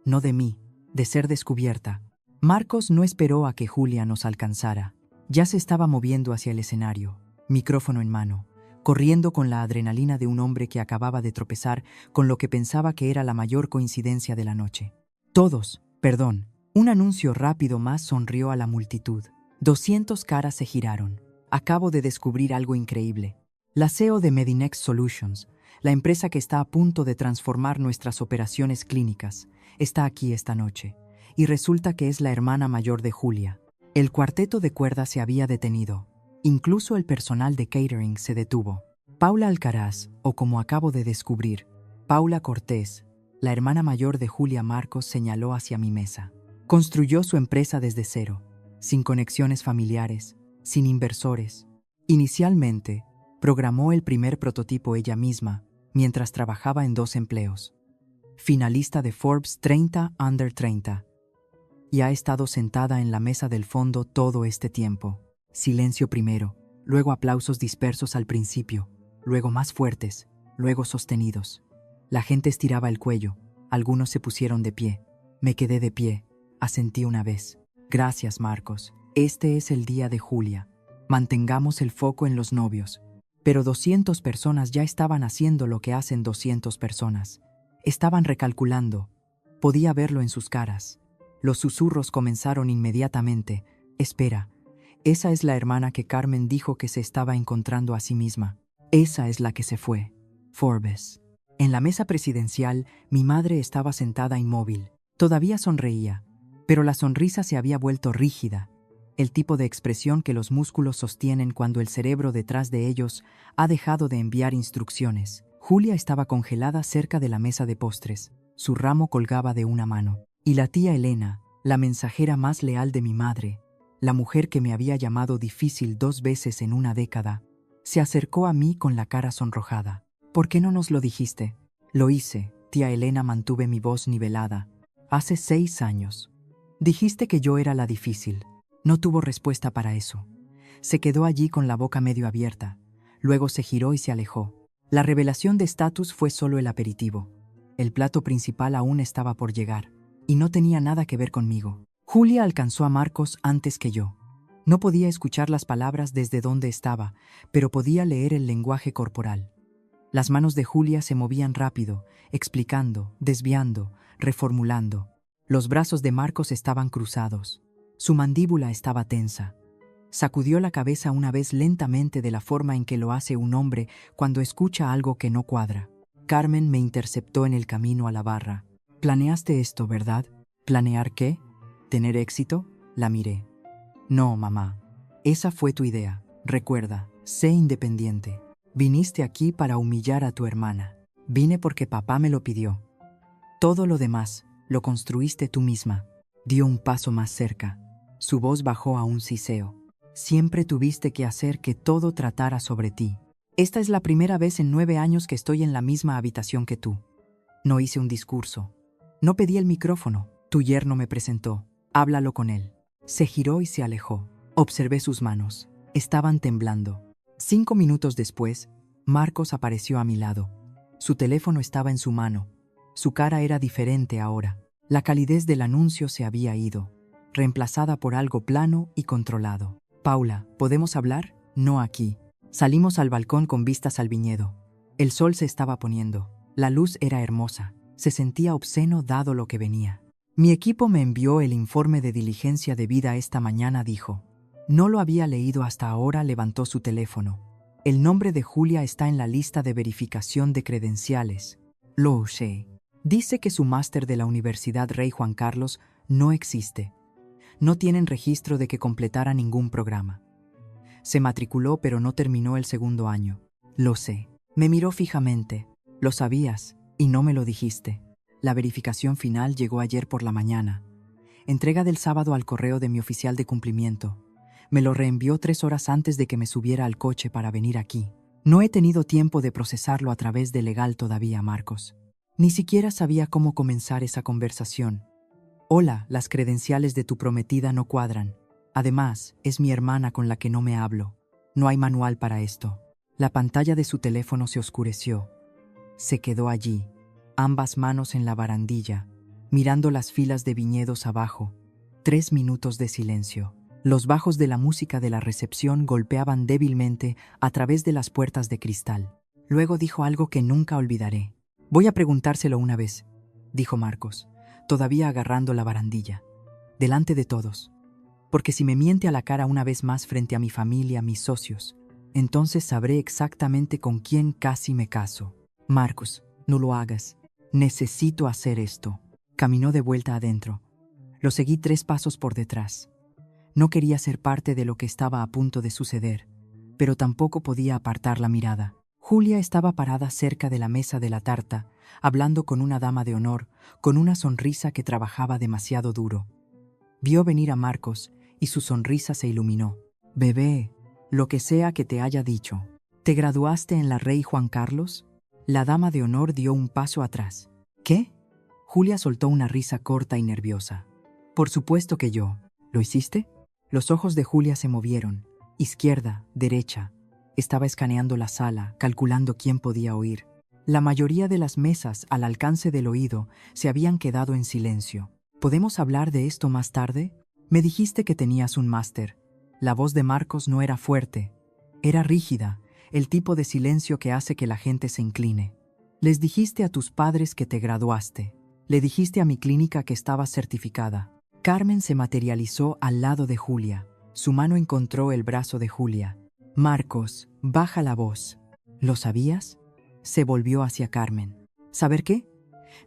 No de mí, de ser descubierta. Marcos no esperó a que Julia nos alcanzara. Ya se estaba moviendo hacia el escenario, micrófono en mano, corriendo con la adrenalina de un hombre que acababa de tropezar con lo que pensaba que era la mayor coincidencia de la noche. Todos, perdón, un anuncio rápido más sonrió a la multitud. 200 caras se giraron. Acabo de descubrir algo increíble. La CEO de Medinex Solutions, la empresa que está a punto de transformar nuestras operaciones clínicas, está aquí esta noche. Y resulta que es la hermana mayor de Julia. El cuarteto de cuerdas se había detenido. Incluso el personal de catering se detuvo. Paula Alcaraz, o como acabo de descubrir, Paula Cortés, la hermana mayor de Julia Marcos, señaló hacia mi mesa. Construyó su empresa desde cero, sin conexiones familiares, sin inversores. Inicialmente, programó el primer prototipo ella misma, mientras trabajaba en 2 empleos. Finalista de Forbes 30 Under 30. Y ha estado sentada en la mesa del fondo todo este tiempo. Silencio primero, luego aplausos dispersos al principio, luego más fuertes, luego sostenidos. La gente estiraba el cuello, algunos se pusieron de pie. Me quedé de pie, asentí una vez. Gracias, Marcos. Este es el día de Julia. Mantengamos el foco en los novios. Pero 200 personas ya estaban haciendo lo que hacen 200 personas. Estaban recalculando. Podía verlo en sus caras. Los susurros comenzaron inmediatamente. Espera. Esa es la hermana que Carmen dijo que se estaba encontrando a sí misma. Esa es la que se fue. Forbes. En la mesa presidencial, mi madre estaba sentada inmóvil. Todavía sonreía, pero la sonrisa se había vuelto rígida, el tipo de expresión que los músculos sostienen cuando el cerebro detrás de ellos ha dejado de enviar instrucciones. Julia estaba congelada cerca de la mesa de postres. Su ramo colgaba de una mano. Y la tía Elena, la mensajera más leal de mi madre, la mujer que me había llamado difícil 2 veces en una década, se acercó a mí con la cara sonrojada. ¿Por qué no nos lo dijiste? Lo hice, tía Elena, mantuve mi voz nivelada. Hace 6 años. Dijiste que yo era la difícil. No tuvo respuesta para eso. Se quedó allí con la boca medio abierta. Luego se giró y se alejó. La revelación de estatus fue solo el aperitivo. El plato principal aún estaba por llegar. Y no tenía nada que ver conmigo. Julia alcanzó a Marcos antes que yo. No podía escuchar las palabras desde donde estaba, pero podía leer el lenguaje corporal. Las manos de Julia se movían rápido, explicando, desviando, reformulando. Los brazos de Marcos estaban cruzados. Su mandíbula estaba tensa. Sacudió la cabeza una vez lentamente de la forma en que lo hace un hombre cuando escucha algo que no cuadra. Carmen me interceptó en el camino a la barra. «¿Planeaste esto, verdad?» «¿Planear qué? ¿Tener éxito?» La miré. «No, mamá. Esa fue tu idea. Recuerda, sé independiente. Viniste aquí para humillar a tu hermana. Vine porque papá me lo pidió. Todo lo demás lo construiste tú misma». Dio un paso más cerca. Su voz bajó a un siseo. «Siempre tuviste que hacer que todo tratara sobre ti. Esta es la primera vez en 9 años que estoy en la misma habitación que tú. No hice un discurso. No pedí el micrófono. Tu yerno me presentó. Háblalo con él. Se giró y se alejó. Observé sus manos. Estaban temblando. 5 minutos después, Marcos apareció a mi lado. Su teléfono estaba en su mano. Su cara era diferente ahora. La calidez del anuncio se había ido, reemplazada por algo plano y controlado. Paula, ¿podemos hablar? No aquí. Salimos al balcón con vistas al viñedo. El sol se estaba poniendo. La luz era hermosa. Se sentía obsceno dado lo que venía. Mi equipo me envió el informe de diligencia debida esta mañana, dijo. No lo había leído hasta ahora. Levantó su teléfono. El nombre de Julia está en la lista de verificación de credenciales. Lo usé. Dice que su máster de la Universidad Rey Juan Carlos no existe. No tienen registro de que completara ningún programa. Se matriculó pero no terminó el segundo año. Lo sé. Me miró fijamente. Lo sabías y no me lo dijiste. La verificación final llegó ayer por la mañana. Entrega del sábado al correo de mi oficial de cumplimiento. Me lo reenvió 3 horas antes de que me subiera al coche para venir aquí. No he tenido tiempo de procesarlo a través de legal todavía, Marcos. Ni siquiera sabía cómo comenzar esa conversación. Hola, las credenciales de tu prometida no cuadran. Además, es mi hermana con la que no me hablo. No hay manual para esto. La pantalla de su teléfono se oscureció. Se quedó allí, ambas manos en la barandilla, mirando las filas de viñedos abajo. 3 minutos de silencio. Los bajos de la música de la recepción golpeaban débilmente a través de las puertas de cristal. Luego dijo algo que nunca olvidaré. Voy a preguntárselo una vez, dijo Marcos, todavía agarrando la barandilla, delante de todos. Porque si me miente a la cara una vez más frente a mi familia, mis socios, entonces sabré exactamente con quién casi me caso. Marcos, no lo hagas. Necesito hacer esto. Caminó de vuelta adentro. Lo seguí 3 pasos por detrás. No quería ser parte de lo que estaba a punto de suceder, pero tampoco podía apartar la mirada. Julia estaba parada cerca de la mesa de la tarta, hablando con una dama de honor, con una sonrisa que trabajaba demasiado duro. Vio venir a Marcos y su sonrisa se iluminó. Bebé, lo que sea que te haya dicho. ¿Te graduaste en la Rey Juan Carlos? La dama de honor dio un paso atrás. ¿Qué? Julia soltó una risa corta y nerviosa. Por supuesto que yo. ¿Lo hiciste? Los ojos de Julia se movieron. Izquierda, derecha. Estaba escaneando la sala, calculando quién podía oír. La mayoría de las mesas al alcance del oído se habían quedado en silencio. ¿Podemos hablar de esto más tarde? Me dijiste que tenías un máster. La voz de Marcos no era fuerte. Era rígida, el tipo de silencio que hace que la gente se incline. Les dijiste a tus padres que te graduaste. Le dijiste a mi clínica que estabas certificada. Carmen se materializó al lado de Julia. Su mano encontró el brazo de Julia. Marcos, baja la voz. ¿Lo sabías? Se volvió hacia Carmen. ¿Saber qué?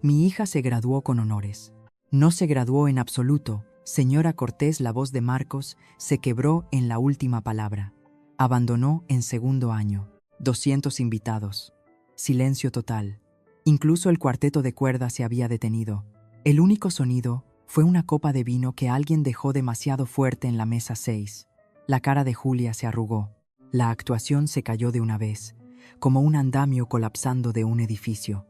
Mi hija se graduó con honores. No se graduó en absoluto. Señora Cortés, la voz de Marcos se quebró en la última palabra. Abandonó en segundo año. 200 invitados. Silencio total. Incluso el cuarteto de cuerdas se había detenido. El único sonido fue una copa de vino que alguien dejó demasiado fuerte en la mesa 6. La cara de Julia se arrugó. La actuación se cayó de una vez, como un andamio colapsando de un edificio.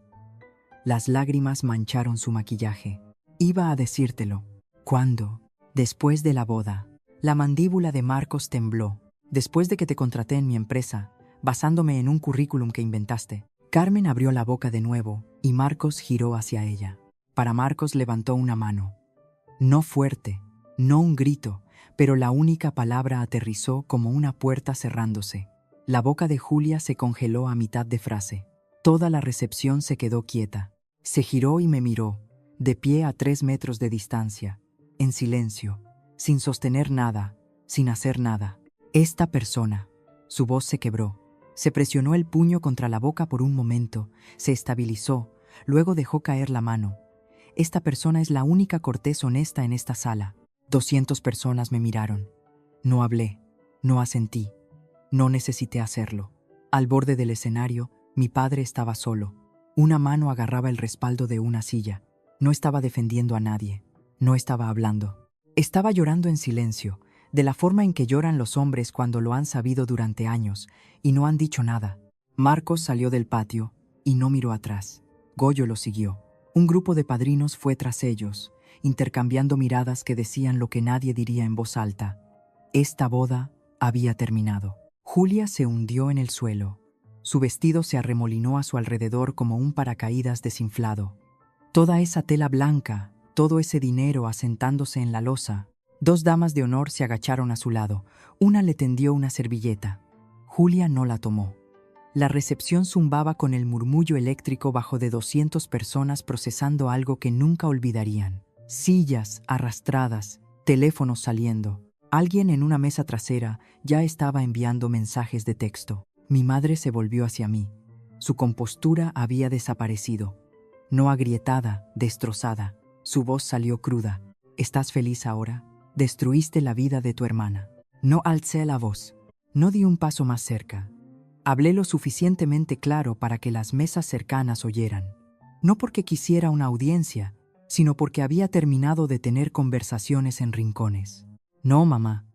Las lágrimas mancharon su maquillaje. Iba a decírtelo. ¿Cuándo? Después de la boda. La mandíbula de Marcos tembló. Después de que te contraté en mi empresa, basándome en un currículum que inventaste. Carmen abrió la boca de nuevo y Marcos giró hacia ella. Para Marcos levantó una mano. No fuerte, no un grito, pero la única palabra aterrizó como una puerta cerrándose. La boca de Julia se congeló a mitad de frase. Toda la recepción se quedó quieta. Se giró y me miró, de pie a 3 metros de distancia, en silencio, sin sostener nada, sin hacer nada. Esta persona. Su voz se quebró. Se presionó el puño contra la boca por un momento, se estabilizó, luego dejó caer la mano. Esta persona es la única Cortés honesta en esta sala. 200 personas me miraron. No hablé, no asentí, no necesité hacerlo. Al borde del escenario, mi padre estaba solo. Una mano agarraba el respaldo de una silla. No estaba defendiendo a nadie, no estaba hablando. Estaba llorando en silencio, de la forma en que lloran los hombres cuando lo han sabido durante años y no han dicho nada. Marcos salió del patio y no miró atrás. Goyo lo siguió. Un grupo de padrinos fue tras ellos, intercambiando miradas que decían lo que nadie diría en voz alta. Esta boda había terminado. Julia se hundió en el suelo. Su vestido se arremolinó a su alrededor como un paracaídas desinflado. Toda esa tela blanca, todo ese dinero asentándose en la losa. Dos damas de honor se agacharon a su lado. Una le tendió una servilleta. Julia no la tomó. La recepción zumbaba con el murmullo eléctrico bajo de 200 personas procesando algo que nunca olvidarían. Sillas arrastradas, teléfonos saliendo. Alguien en una mesa trasera ya estaba enviando mensajes de texto. Mi madre se volvió hacia mí. Su compostura había desaparecido. No agrietada, destrozada. Su voz salió cruda. ¿Estás feliz ahora? Destruiste la vida de tu hermana. No alcé la voz. No di un paso más cerca. Hablé lo suficientemente claro para que las mesas cercanas oyeran. No porque quisiera una audiencia, sino porque había terminado de tener conversaciones en rincones. No, mamá.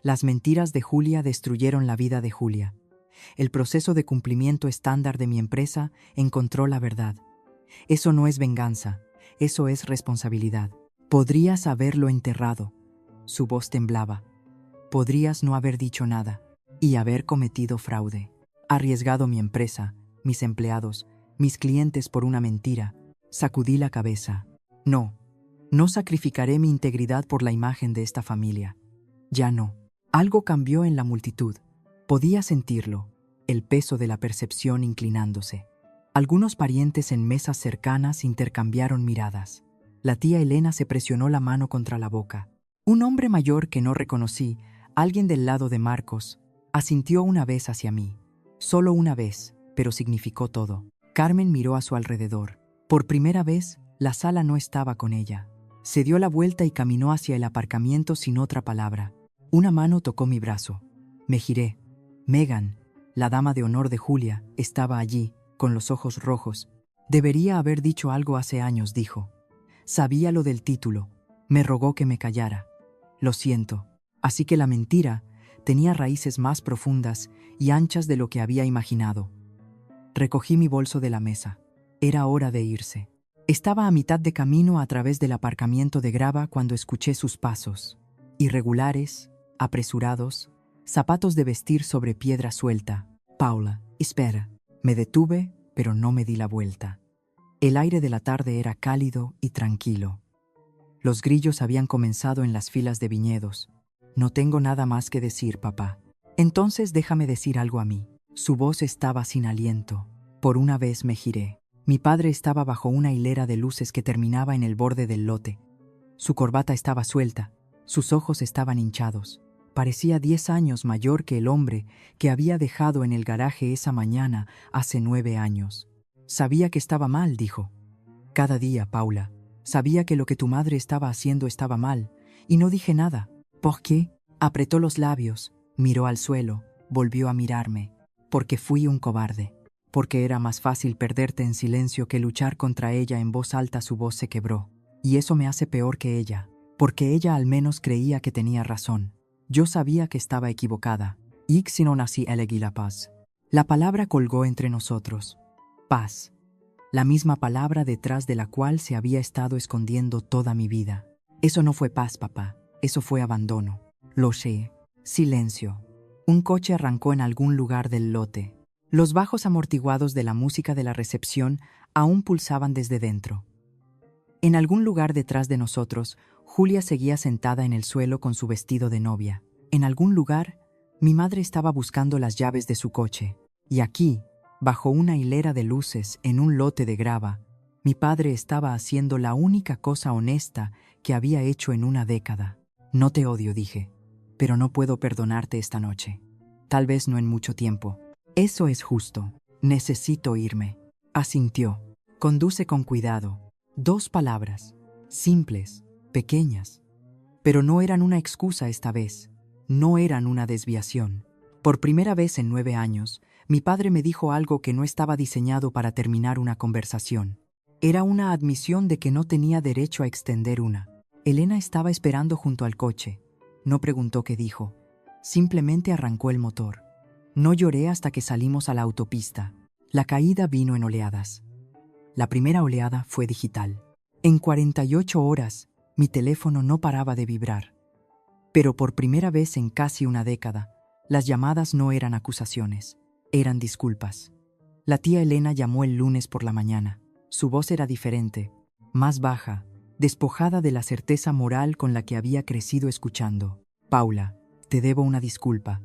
Las mentiras de Julia destruyeron la vida de Julia. El proceso de cumplimiento estándar de mi empresa encontró la verdad. Eso no es venganza, eso es responsabilidad. Podrías haberlo enterrado. Su voz temblaba. Podrías no haber dicho nada y haber cometido fraude. Arriesgado mi empresa, mis empleados, mis clientes por una mentira. Sacudí la cabeza. No, no sacrificaré mi integridad por la imagen de esta familia. Ya no. Algo cambió en la multitud. Podía sentirlo, el peso de la percepción inclinándose. Algunos parientes en mesas cercanas intercambiaron miradas. La tía Elena se presionó la mano contra la boca. Un hombre mayor que no reconocí, alguien del lado de Marcos, asintió una vez hacia mí. Solo una vez, pero significó todo. Carmen miró a su alrededor. Por primera vez, la sala no estaba con ella. Se dio la vuelta y caminó hacia el aparcamiento sin otra palabra. Una mano tocó mi brazo. Me giré. Megan, la dama de honor de Julia, estaba allí, con los ojos rojos. Debería haber dicho algo hace años, dijo. Sabía lo del título. Me rogó que me callara. Lo siento. Así que la mentira tenía raíces más profundas y anchas de lo que había imaginado. Recogí mi bolso de la mesa. Era hora de irse. Estaba a mitad de camino a través del aparcamiento de grava cuando escuché sus pasos. Irregulares, apresurados, zapatos de vestir sobre piedra suelta. Paula, espera. Me detuve, pero no me di la vuelta. El aire de la tarde era cálido y tranquilo. Los grillos habían comenzado en las filas de viñedos. No tengo nada más que decir, papá. Entonces déjame decir algo a mí. Su voz estaba sin aliento. Por una vez me giré. Mi padre estaba bajo una hilera de luces que terminaba en el borde del lote. Su corbata estaba suelta. Sus ojos estaban hinchados. Parecía 10 años mayor que el hombre que había dejado en el garaje esa mañana hace 9 años. Sabía que estaba mal, dijo. Cada día, Paula. Sabía que lo que tu madre estaba haciendo estaba mal, y no dije nada. ¿Por qué? Apretó los labios, miró al suelo, volvió a mirarme. Porque fui un cobarde. Porque era más fácil perderte en silencio que luchar contra ella en voz alta. Su voz se quebró. Y eso me hace peor que ella. Porque ella al menos creía que tenía razón. Yo sabía que estaba equivocada. Y no nací elegí la paz. La palabra colgó entre nosotros. Paz. La misma palabra detrás de la cual se había estado escondiendo toda mi vida. Eso no fue paz, papá. Eso fue abandono. Lo sé. Silencio. Un coche arrancó en algún lugar del lote. Los bajos amortiguados de la música de la recepción aún pulsaban desde dentro. En algún lugar detrás de nosotros, Julia seguía sentada en el suelo con su vestido de novia. En algún lugar, mi madre estaba buscando las llaves de su coche. Y aquí, bajo una hilera de luces en un lote de grava, mi padre estaba haciendo la única cosa honesta que había hecho en una década. No te odio, dije, pero no puedo perdonarte esta noche. Tal vez no en mucho tiempo. Eso es justo. Necesito irme. Asintió. Conduce con cuidado. 2 palabras. Simples, pequeñas. Pero no eran una excusa esta vez. No eran una desviación. Por primera vez en 9 años, mi padre me dijo algo que no estaba diseñado para terminar una conversación. Era una admisión de que no tenía derecho a extender una. Elena estaba esperando junto al coche. No preguntó qué dijo. Simplemente arrancó el motor. No lloré hasta que salimos a la autopista. La caída vino en oleadas. La primera oleada fue digital. En 48 horas, mi teléfono no paraba de vibrar. Pero por primera vez en casi una década, las llamadas no eran acusaciones, eran disculpas. La tía Elena llamó el lunes por la mañana. Su voz era diferente, más baja, despojada de la certeza moral con la que había crecido escuchando. Paula, te debo una disculpa.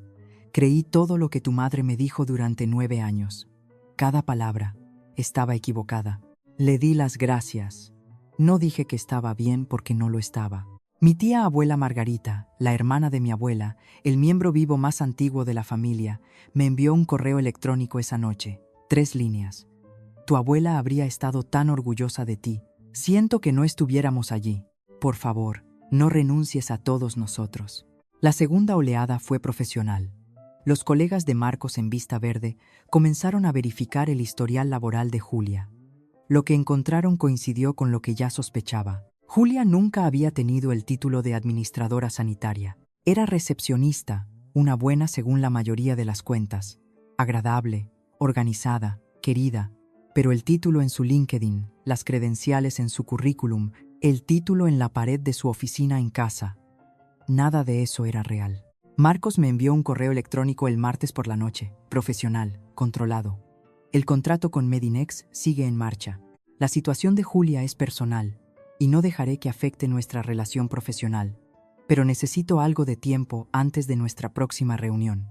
Creí todo lo que tu madre me dijo durante 9 años. Cada palabra estaba equivocada. Le di las gracias. No dije que estaba bien porque no lo estaba. Mi tía abuela Margarita, la hermana de mi abuela, el miembro vivo más antiguo de la familia, me envió un correo electrónico esa noche. 3 líneas. Tu abuela habría estado tan orgullosa de ti. Siento que no estuviéramos allí. Por favor, no renuncies a todos nosotros. La segunda oleada fue profesional. Los colegas de Marcos en Vista Verde comenzaron a verificar el historial laboral de Julia. Lo que encontraron coincidió con lo que ya sospechaba. Julia nunca había tenido el título de administradora sanitaria. Era recepcionista, una buena según la mayoría de las cuentas. Agradable, organizada, querida. Pero el título en su LinkedIn, las credenciales en su currículum, el título en la pared de su oficina en casa. Nada de eso era real. Marcos me envió un correo electrónico el martes por la noche, profesional, controlado. El contrato con Medinex sigue en marcha. La situación de Julia es personal y no dejaré que afecte nuestra relación profesional, pero necesito algo de tiempo antes de nuestra próxima reunión.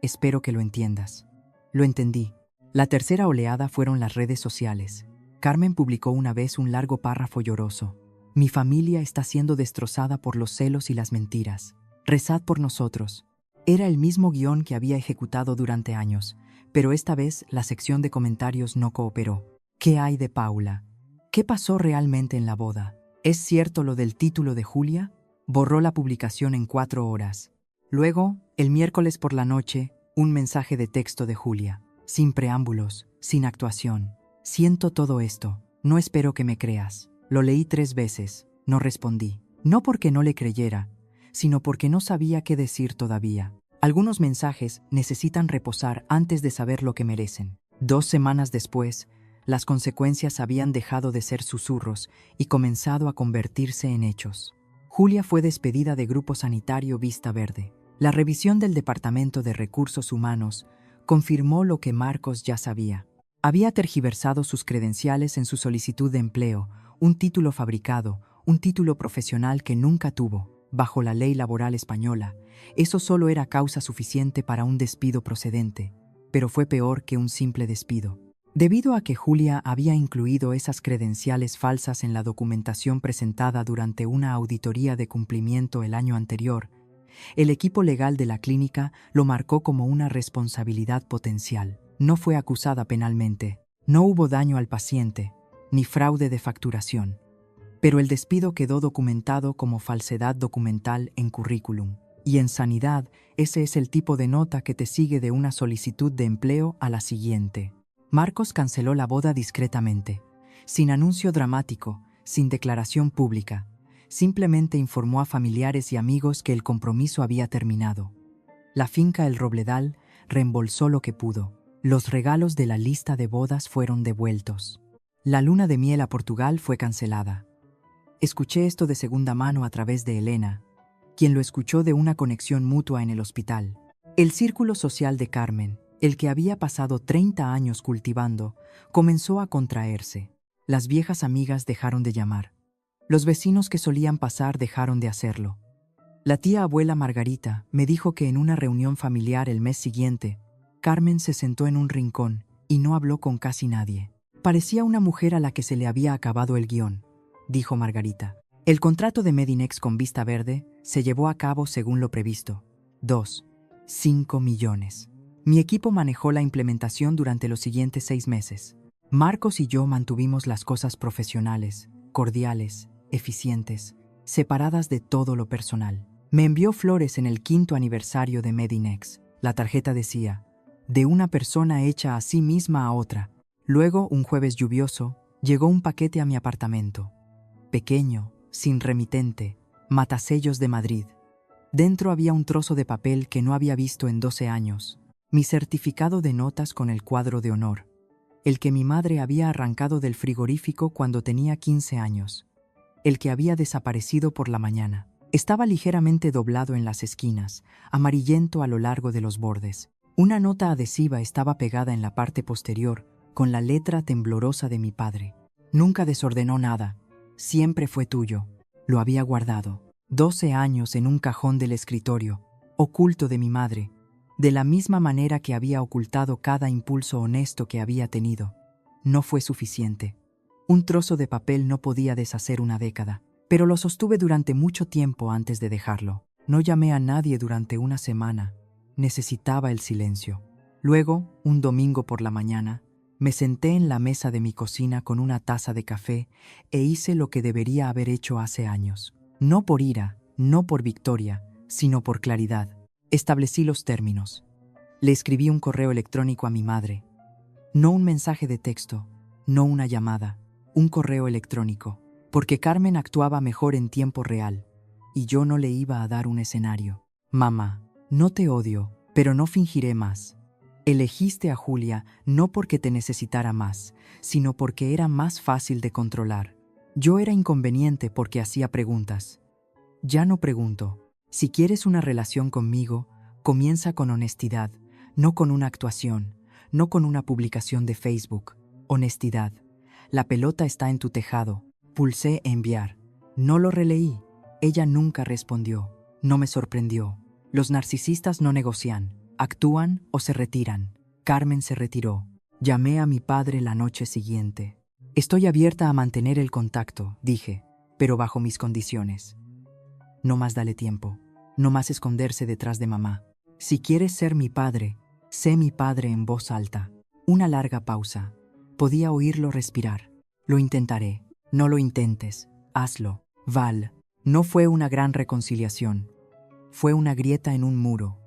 Espero que lo entiendas. Lo entendí. La tercera oleada fueron las redes sociales. Carmen publicó una vez un largo párrafo lloroso. Mi familia está siendo destrozada por los celos y las mentiras. Rezad por nosotros. Era el mismo guión que había ejecutado durante años, pero esta vez la sección de comentarios no cooperó. ¿Qué hay de Paula? ¿Qué pasó realmente en la boda? ¿Es cierto lo del título de Julia? Borró la publicación en 4 horas. Luego, el miércoles por la noche, un mensaje de texto de Julia. Sin preámbulos, sin actuación. Siento todo esto. No espero que me creas. Lo leí 3 veces. No respondí. No porque no le creyera, sino porque no sabía qué decir todavía. Algunos mensajes necesitan reposar antes de saber lo que merecen. 2 semanas después, las consecuencias habían dejado de ser susurros y comenzado a convertirse en hechos. Julia fue despedida de Grupo Sanitario Vista Verde. La revisión del Departamento de Recursos Humanos confirmó lo que Marcos ya sabía. Había tergiversado sus credenciales en su solicitud de empleo, un título fabricado, un título profesional que nunca tuvo. Bajo la ley laboral española, eso solo era causa suficiente para un despido procedente, pero fue peor que un simple despido. Debido a que Julia había incluido esas credenciales falsas en la documentación presentada durante una auditoría de cumplimiento el año anterior, el equipo legal de la clínica lo marcó como una responsabilidad potencial. No fue acusada penalmente, no hubo daño al paciente, ni fraude de facturación. Pero el despido quedó documentado como falsedad documental en currículum. Y en sanidad, ese es el tipo de nota que te sigue de una solicitud de empleo a la siguiente. Marcos canceló la boda discretamente, sin anuncio dramático, sin declaración pública. Simplemente informó a familiares y amigos que el compromiso había terminado. La finca El Robledal reembolsó lo que pudo. Los regalos de la lista de bodas fueron devueltos. La luna de miel a Portugal fue cancelada. Escuché esto de segunda mano a través de Elena, quien lo escuchó de una conexión mutua en el hospital. El círculo social de Carmen, el que había pasado 30 años cultivando, comenzó a contraerse. Las viejas amigas dejaron de llamar. Los vecinos que solían pasar dejaron de hacerlo. La tía abuela Margarita me dijo que en una reunión familiar el mes siguiente, Carmen se sentó en un rincón y no habló con casi nadie. Parecía una mujer a la que se le había acabado el guión, dijo Margarita. El contrato de Medinex con Vista Verde se llevó a cabo según lo previsto. 5 millones. Mi equipo manejó la implementación durante los siguientes 6 meses. Marcos y yo mantuvimos las cosas profesionales, cordiales, eficientes, separadas de todo lo personal. Me envió flores en el 5º aniversario de Medinex. La tarjeta decía, de una persona hecha a sí misma a otra. Luego, un jueves lluvioso, llegó un paquete a mi apartamento. Pequeño, sin remitente, matasellos de Madrid. Dentro había un trozo de papel que no había visto en 12 años. Mi certificado de notas con el cuadro de honor. el que mi madre había arrancado del frigorífico cuando tenía 15 años, el que había desaparecido por la mañana. Estaba ligeramente doblado en las esquinas, amarillento a lo largo de los bordes. Una nota adhesiva estaba pegada en la parte posterior, con la letra temblorosa de mi padre. Nunca desordenó nada, siempre fue tuyo. Lo había guardado. 12 años en un cajón del escritorio, oculto de mi madre, de la misma manera que había ocultado cada impulso honesto que había tenido. No fue suficiente. Un trozo de papel no podía deshacer una década, pero lo sostuve durante mucho tiempo antes de dejarlo. No llamé a nadie durante una semana. Necesitaba el silencio. Luego, un domingo por la mañana, me senté en la mesa de mi cocina con una taza de café e hice lo que debería haber hecho hace años. No por ira, no por victoria, sino por claridad. Establecí los términos. Le escribí un correo electrónico a mi madre. No un mensaje de texto, no una llamada, un correo electrónico, porque Carmen actuaba mejor en tiempo real, y yo no le iba a dar un escenario. Mamá, no te odio, pero no fingiré más. Elegiste a Julia no porque te necesitara más, sino porque era más fácil de controlar. Yo era inconveniente porque hacía preguntas. Ya no pregunto. Si quieres una relación conmigo, comienza con honestidad, no con una actuación, no con una publicación de Facebook. Honestidad. La pelota está en tu tejado. Pulsé enviar. No lo releí. Ella nunca respondió. No me sorprendió. Los narcisistas no negocian. Actúan o se retiran. Carmen se retiró. Llamé a mi padre la noche siguiente. Estoy abierta a mantener el contacto, dije, pero bajo mis condiciones. No más dale tiempo. No más esconderse detrás de mamá. Si quieres ser mi padre, sé mi padre en voz alta. Una larga pausa. Podía oírlo respirar. Lo intentaré. No lo intentes. Hazlo. Val. No fue una gran reconciliación. Fue una grieta en un muro.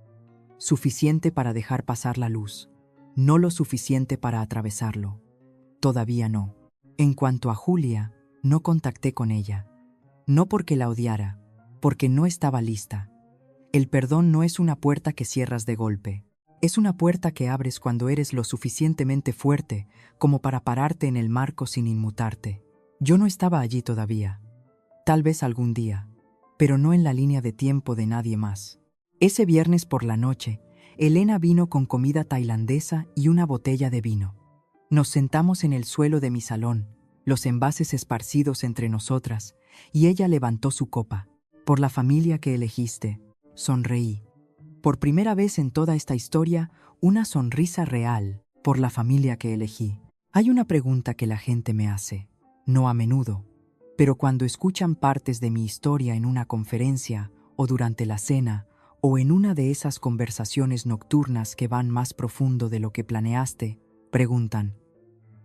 Suficiente para dejar pasar la luz. No lo suficiente para atravesarlo. Todavía no. En cuanto a Julia, no contacté con ella. No porque la odiara, porque no estaba lista. El perdón no es una puerta que cierras de golpe. Es una puerta que abres cuando eres lo suficientemente fuerte como para pararte en el marco sin inmutarte. Yo no estaba allí todavía. Tal vez algún día, pero no en la línea de tiempo de nadie más. Ese viernes por la noche, Elena vino con comida tailandesa y una botella de vino. Nos sentamos en el suelo de mi salón, los envases esparcidos entre nosotras, y ella levantó su copa. Por la familia que elegiste, sonreí. Por primera vez en toda esta historia, una sonrisa real por la familia que elegí. Hay una pregunta que la gente me hace, no a menudo, pero cuando escuchan partes de mi historia en una conferencia o durante la cena o en una de esas conversaciones nocturnas que van más profundo de lo que planeaste, preguntan,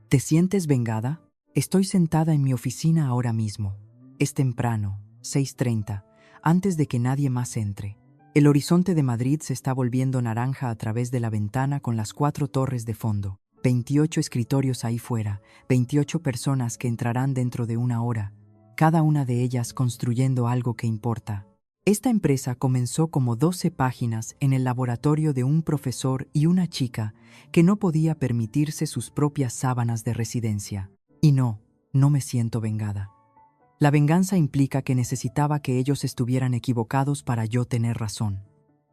¿te sientes vengada? Estoy sentada en mi oficina ahora mismo. Es temprano, 6:30, antes de que nadie más entre. El horizonte de Madrid se está volviendo naranja a través de la ventana con las 4 torres de fondo. 28 escritorios ahí fuera, 28 personas que entrarán dentro de una hora, cada una de ellas construyendo algo que importa. Esta empresa comenzó como 12 páginas en el laboratorio de un profesor y una chica que no podía permitirse sus propias sábanas de residencia. Y no me siento vengada. La venganza implica que necesitaba que ellos estuvieran equivocados para yo tener razón.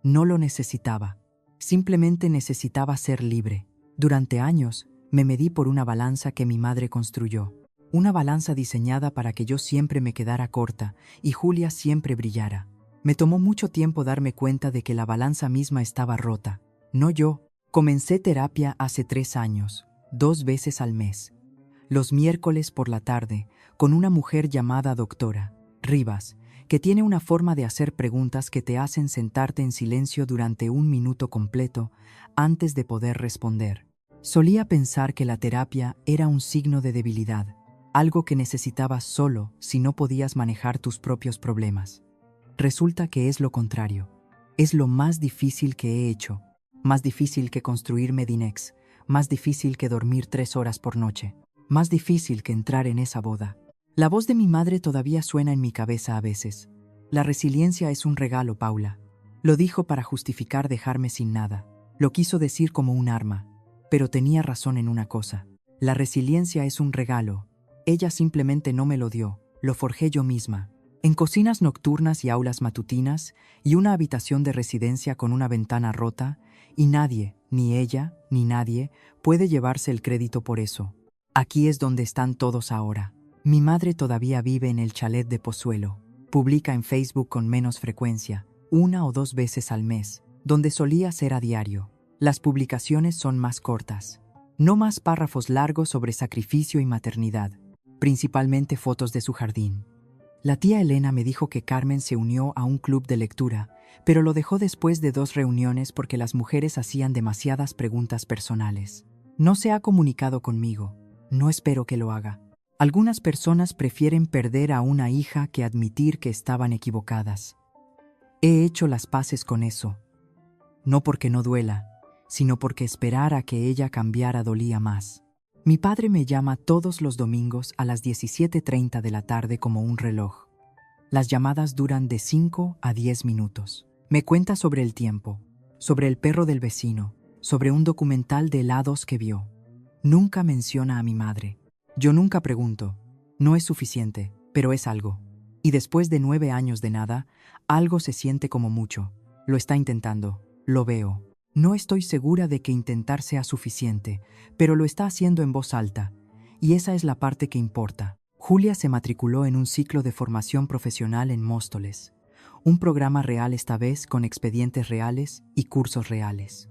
No lo necesitaba. Simplemente necesitaba ser libre. Durante años, me medí por una balanza que mi madre construyó. Una balanza diseñada para que yo siempre me quedara corta y Julia siempre brillara. Me tomó mucho tiempo darme cuenta de que la balanza misma estaba rota. No yo. Comencé terapia hace 3 años, 2 veces al mes. Los miércoles por la tarde, con una mujer llamada doctora Rivas, que tiene una forma de hacer preguntas que te hacen sentarte en silencio durante 1 minuto completo antes de poder responder. Solía pensar que la terapia era un signo de debilidad, algo que necesitabas solo si no podías manejar tus propios problemas. Resulta que es lo contrario. Es lo más difícil que he hecho, más difícil que construir Medinex, más difícil que dormir 3 horas por noche. Más difícil que entrar en esa boda. La voz de mi madre todavía suena en mi cabeza a veces. La resiliencia es un regalo, Paula. Lo dijo para justificar dejarme sin nada. Lo quiso decir como un arma. Pero tenía razón en una cosa. La resiliencia es un regalo. Ella simplemente no me lo dio, lo forjé yo misma. En cocinas nocturnas y aulas matutinas, y una habitación de residencia con una ventana rota, y nadie, ni ella, ni nadie, puede llevarse el crédito por eso. Aquí es donde están todos ahora. Mi madre todavía vive en el chalet de Pozuelo. Publica en Facebook con menos frecuencia, 1 o 2 veces al mes, donde solía ser a diario. Las publicaciones son más cortas. No más párrafos largos sobre sacrificio y maternidad, principalmente fotos de su jardín. La tía Elena me dijo que Carmen se unió a un club de lectura, pero lo dejó después de 2 reuniones porque las mujeres hacían demasiadas preguntas personales. No se ha comunicado conmigo. No espero que lo haga. Algunas personas prefieren perder a una hija que admitir que estaban equivocadas. He hecho las paces con eso. No porque no duela, sino porque esperar a que ella cambiara dolía más. Mi padre me llama todos los domingos a las 17:30 de la tarde como un reloj. Las llamadas duran de 5 a 10 minutos. Me cuenta sobre el tiempo, sobre el perro del vecino, sobre un documental de helados que vio. Nunca menciona a mi madre. Yo nunca pregunto. No es suficiente, pero es algo. Y después de 9 años de nada, algo se siente como mucho. Lo está intentando. Lo veo. No estoy segura de que intentar sea suficiente, pero lo está haciendo en voz alta, y esa es la parte que importa. Julia se matriculó en un ciclo de formación profesional en Móstoles, un programa real esta vez con expedientes reales y cursos reales.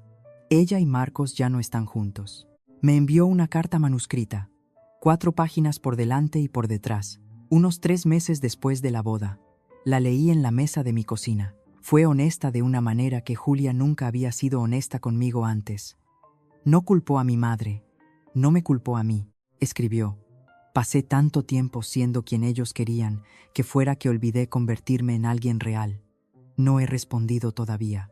Ella y Marcos ya no están juntos. Me envió una carta manuscrita, 4 páginas por delante y por detrás, unos 3 meses después de la boda. La leí en la mesa de mi cocina. Fue honesta de una manera que Julia nunca había sido honesta conmigo antes. No culpó a mi madre, no me culpó a mí, escribió. Pasé tanto tiempo siendo quien ellos querían que fuera que olvidé convertirme en alguien real. No he respondido todavía.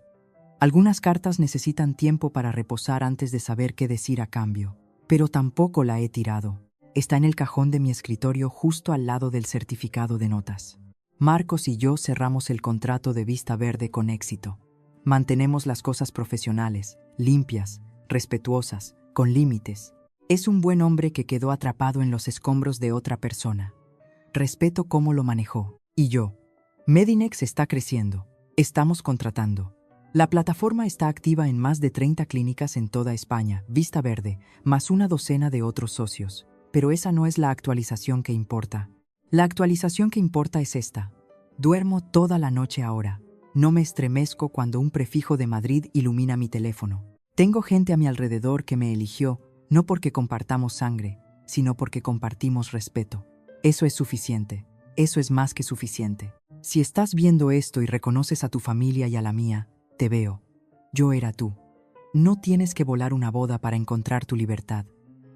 Algunas cartas necesitan tiempo para reposar antes de saber qué decir a cambio, pero tampoco la he tirado. Está en el cajón de mi escritorio justo al lado del certificado de notas. Marcos y yo cerramos el contrato de Vista Verde con éxito. Mantenemos las cosas profesionales, limpias, respetuosas, con límites. Es un buen hombre que quedó atrapado en los escombros de otra persona. Respeto cómo lo manejó. Y yo. Medinex está creciendo. Estamos contratando. La plataforma está activa en más de 30 clínicas en toda España, Vista Verde, más una docena de otros socios. Pero esa no es la actualización que importa. La actualización que importa es esta. Duermo toda la noche ahora. No me estremezco cuando un prefijo de Madrid ilumina mi teléfono. Tengo gente a mi alrededor que me eligió, no porque compartamos sangre, sino porque compartimos respeto. Eso es suficiente. Eso es más que suficiente. Si estás viendo esto y reconoces a tu familia y a la mía, te veo. Yo era tú. No tienes que volar una boda para encontrar tu libertad.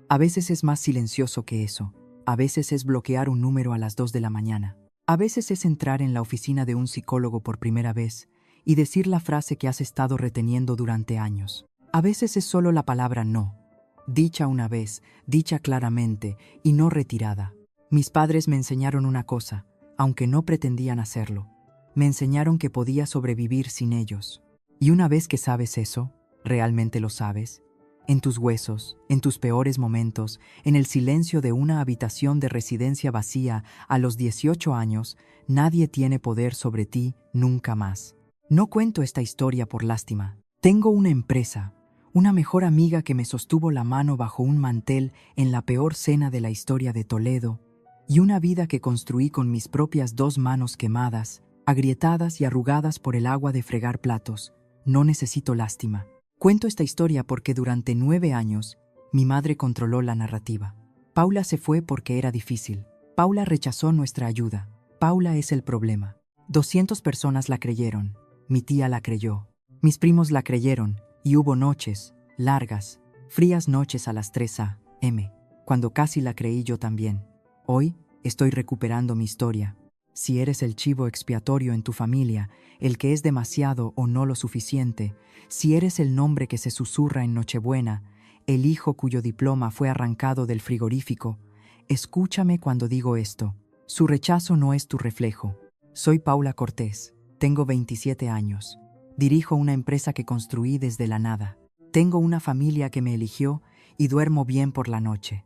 A veces es más silencioso que eso. A veces es bloquear un número a las 2 de la mañana. A veces es entrar en la oficina de un psicólogo por primera vez y decir la frase que has estado reteniendo durante años. A veces es solo la palabra no, dicha una vez, dicha claramente y no retirada. Mis padres me enseñaron una cosa, aunque no pretendían hacerlo. Me enseñaron que podía sobrevivir sin ellos. Y una vez que sabes eso, realmente lo sabes, en tus huesos, en tus peores momentos, en el silencio de una habitación de residencia vacía a los 18 años, nadie tiene poder sobre ti nunca más. No cuento esta historia por lástima. Tengo una empresa, una mejor amiga que me sostuvo la mano bajo un mantel en la peor cena de la historia de Toledo, y una vida que construí con mis propias 2 manos quemadas, agrietadas y arrugadas por el agua de fregar platos. No necesito lástima. Cuento esta historia porque durante 9 años mi madre controló la narrativa. Paula se fue porque era difícil. Paula rechazó nuestra ayuda. Paula es el problema. 200 personas la creyeron. Mi tía la creyó. Mis primos la creyeron y hubo noches, largas, frías noches a las 3 a.m., cuando casi la creí yo también. Hoy estoy recuperando mi historia. Si eres el chivo expiatorio en tu familia, el que es demasiado o no lo suficiente, si eres el nombre que se susurra en Nochebuena, el hijo cuyo diploma fue arrancado del frigorífico, escúchame cuando digo esto. Su rechazo no es tu reflejo. Soy Paula Cortés, tengo 27 años. Dirijo una empresa que construí desde la nada. Tengo una familia que me eligió y duermo bien por la noche.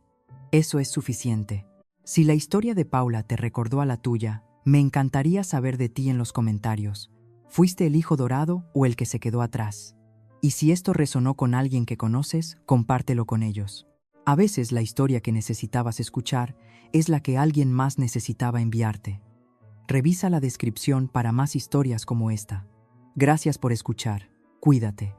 Eso es suficiente. Si la historia de Paula te recordó a la tuya, me encantaría saber de ti en los comentarios. ¿Fuiste el hijo dorado o el que se quedó atrás? Y si esto resonó con alguien que conoces, compártelo con ellos. A veces la historia que necesitabas escuchar es la que alguien más necesitaba enviarte. Revisa la descripción para más historias como esta. Gracias por escuchar. Cuídate.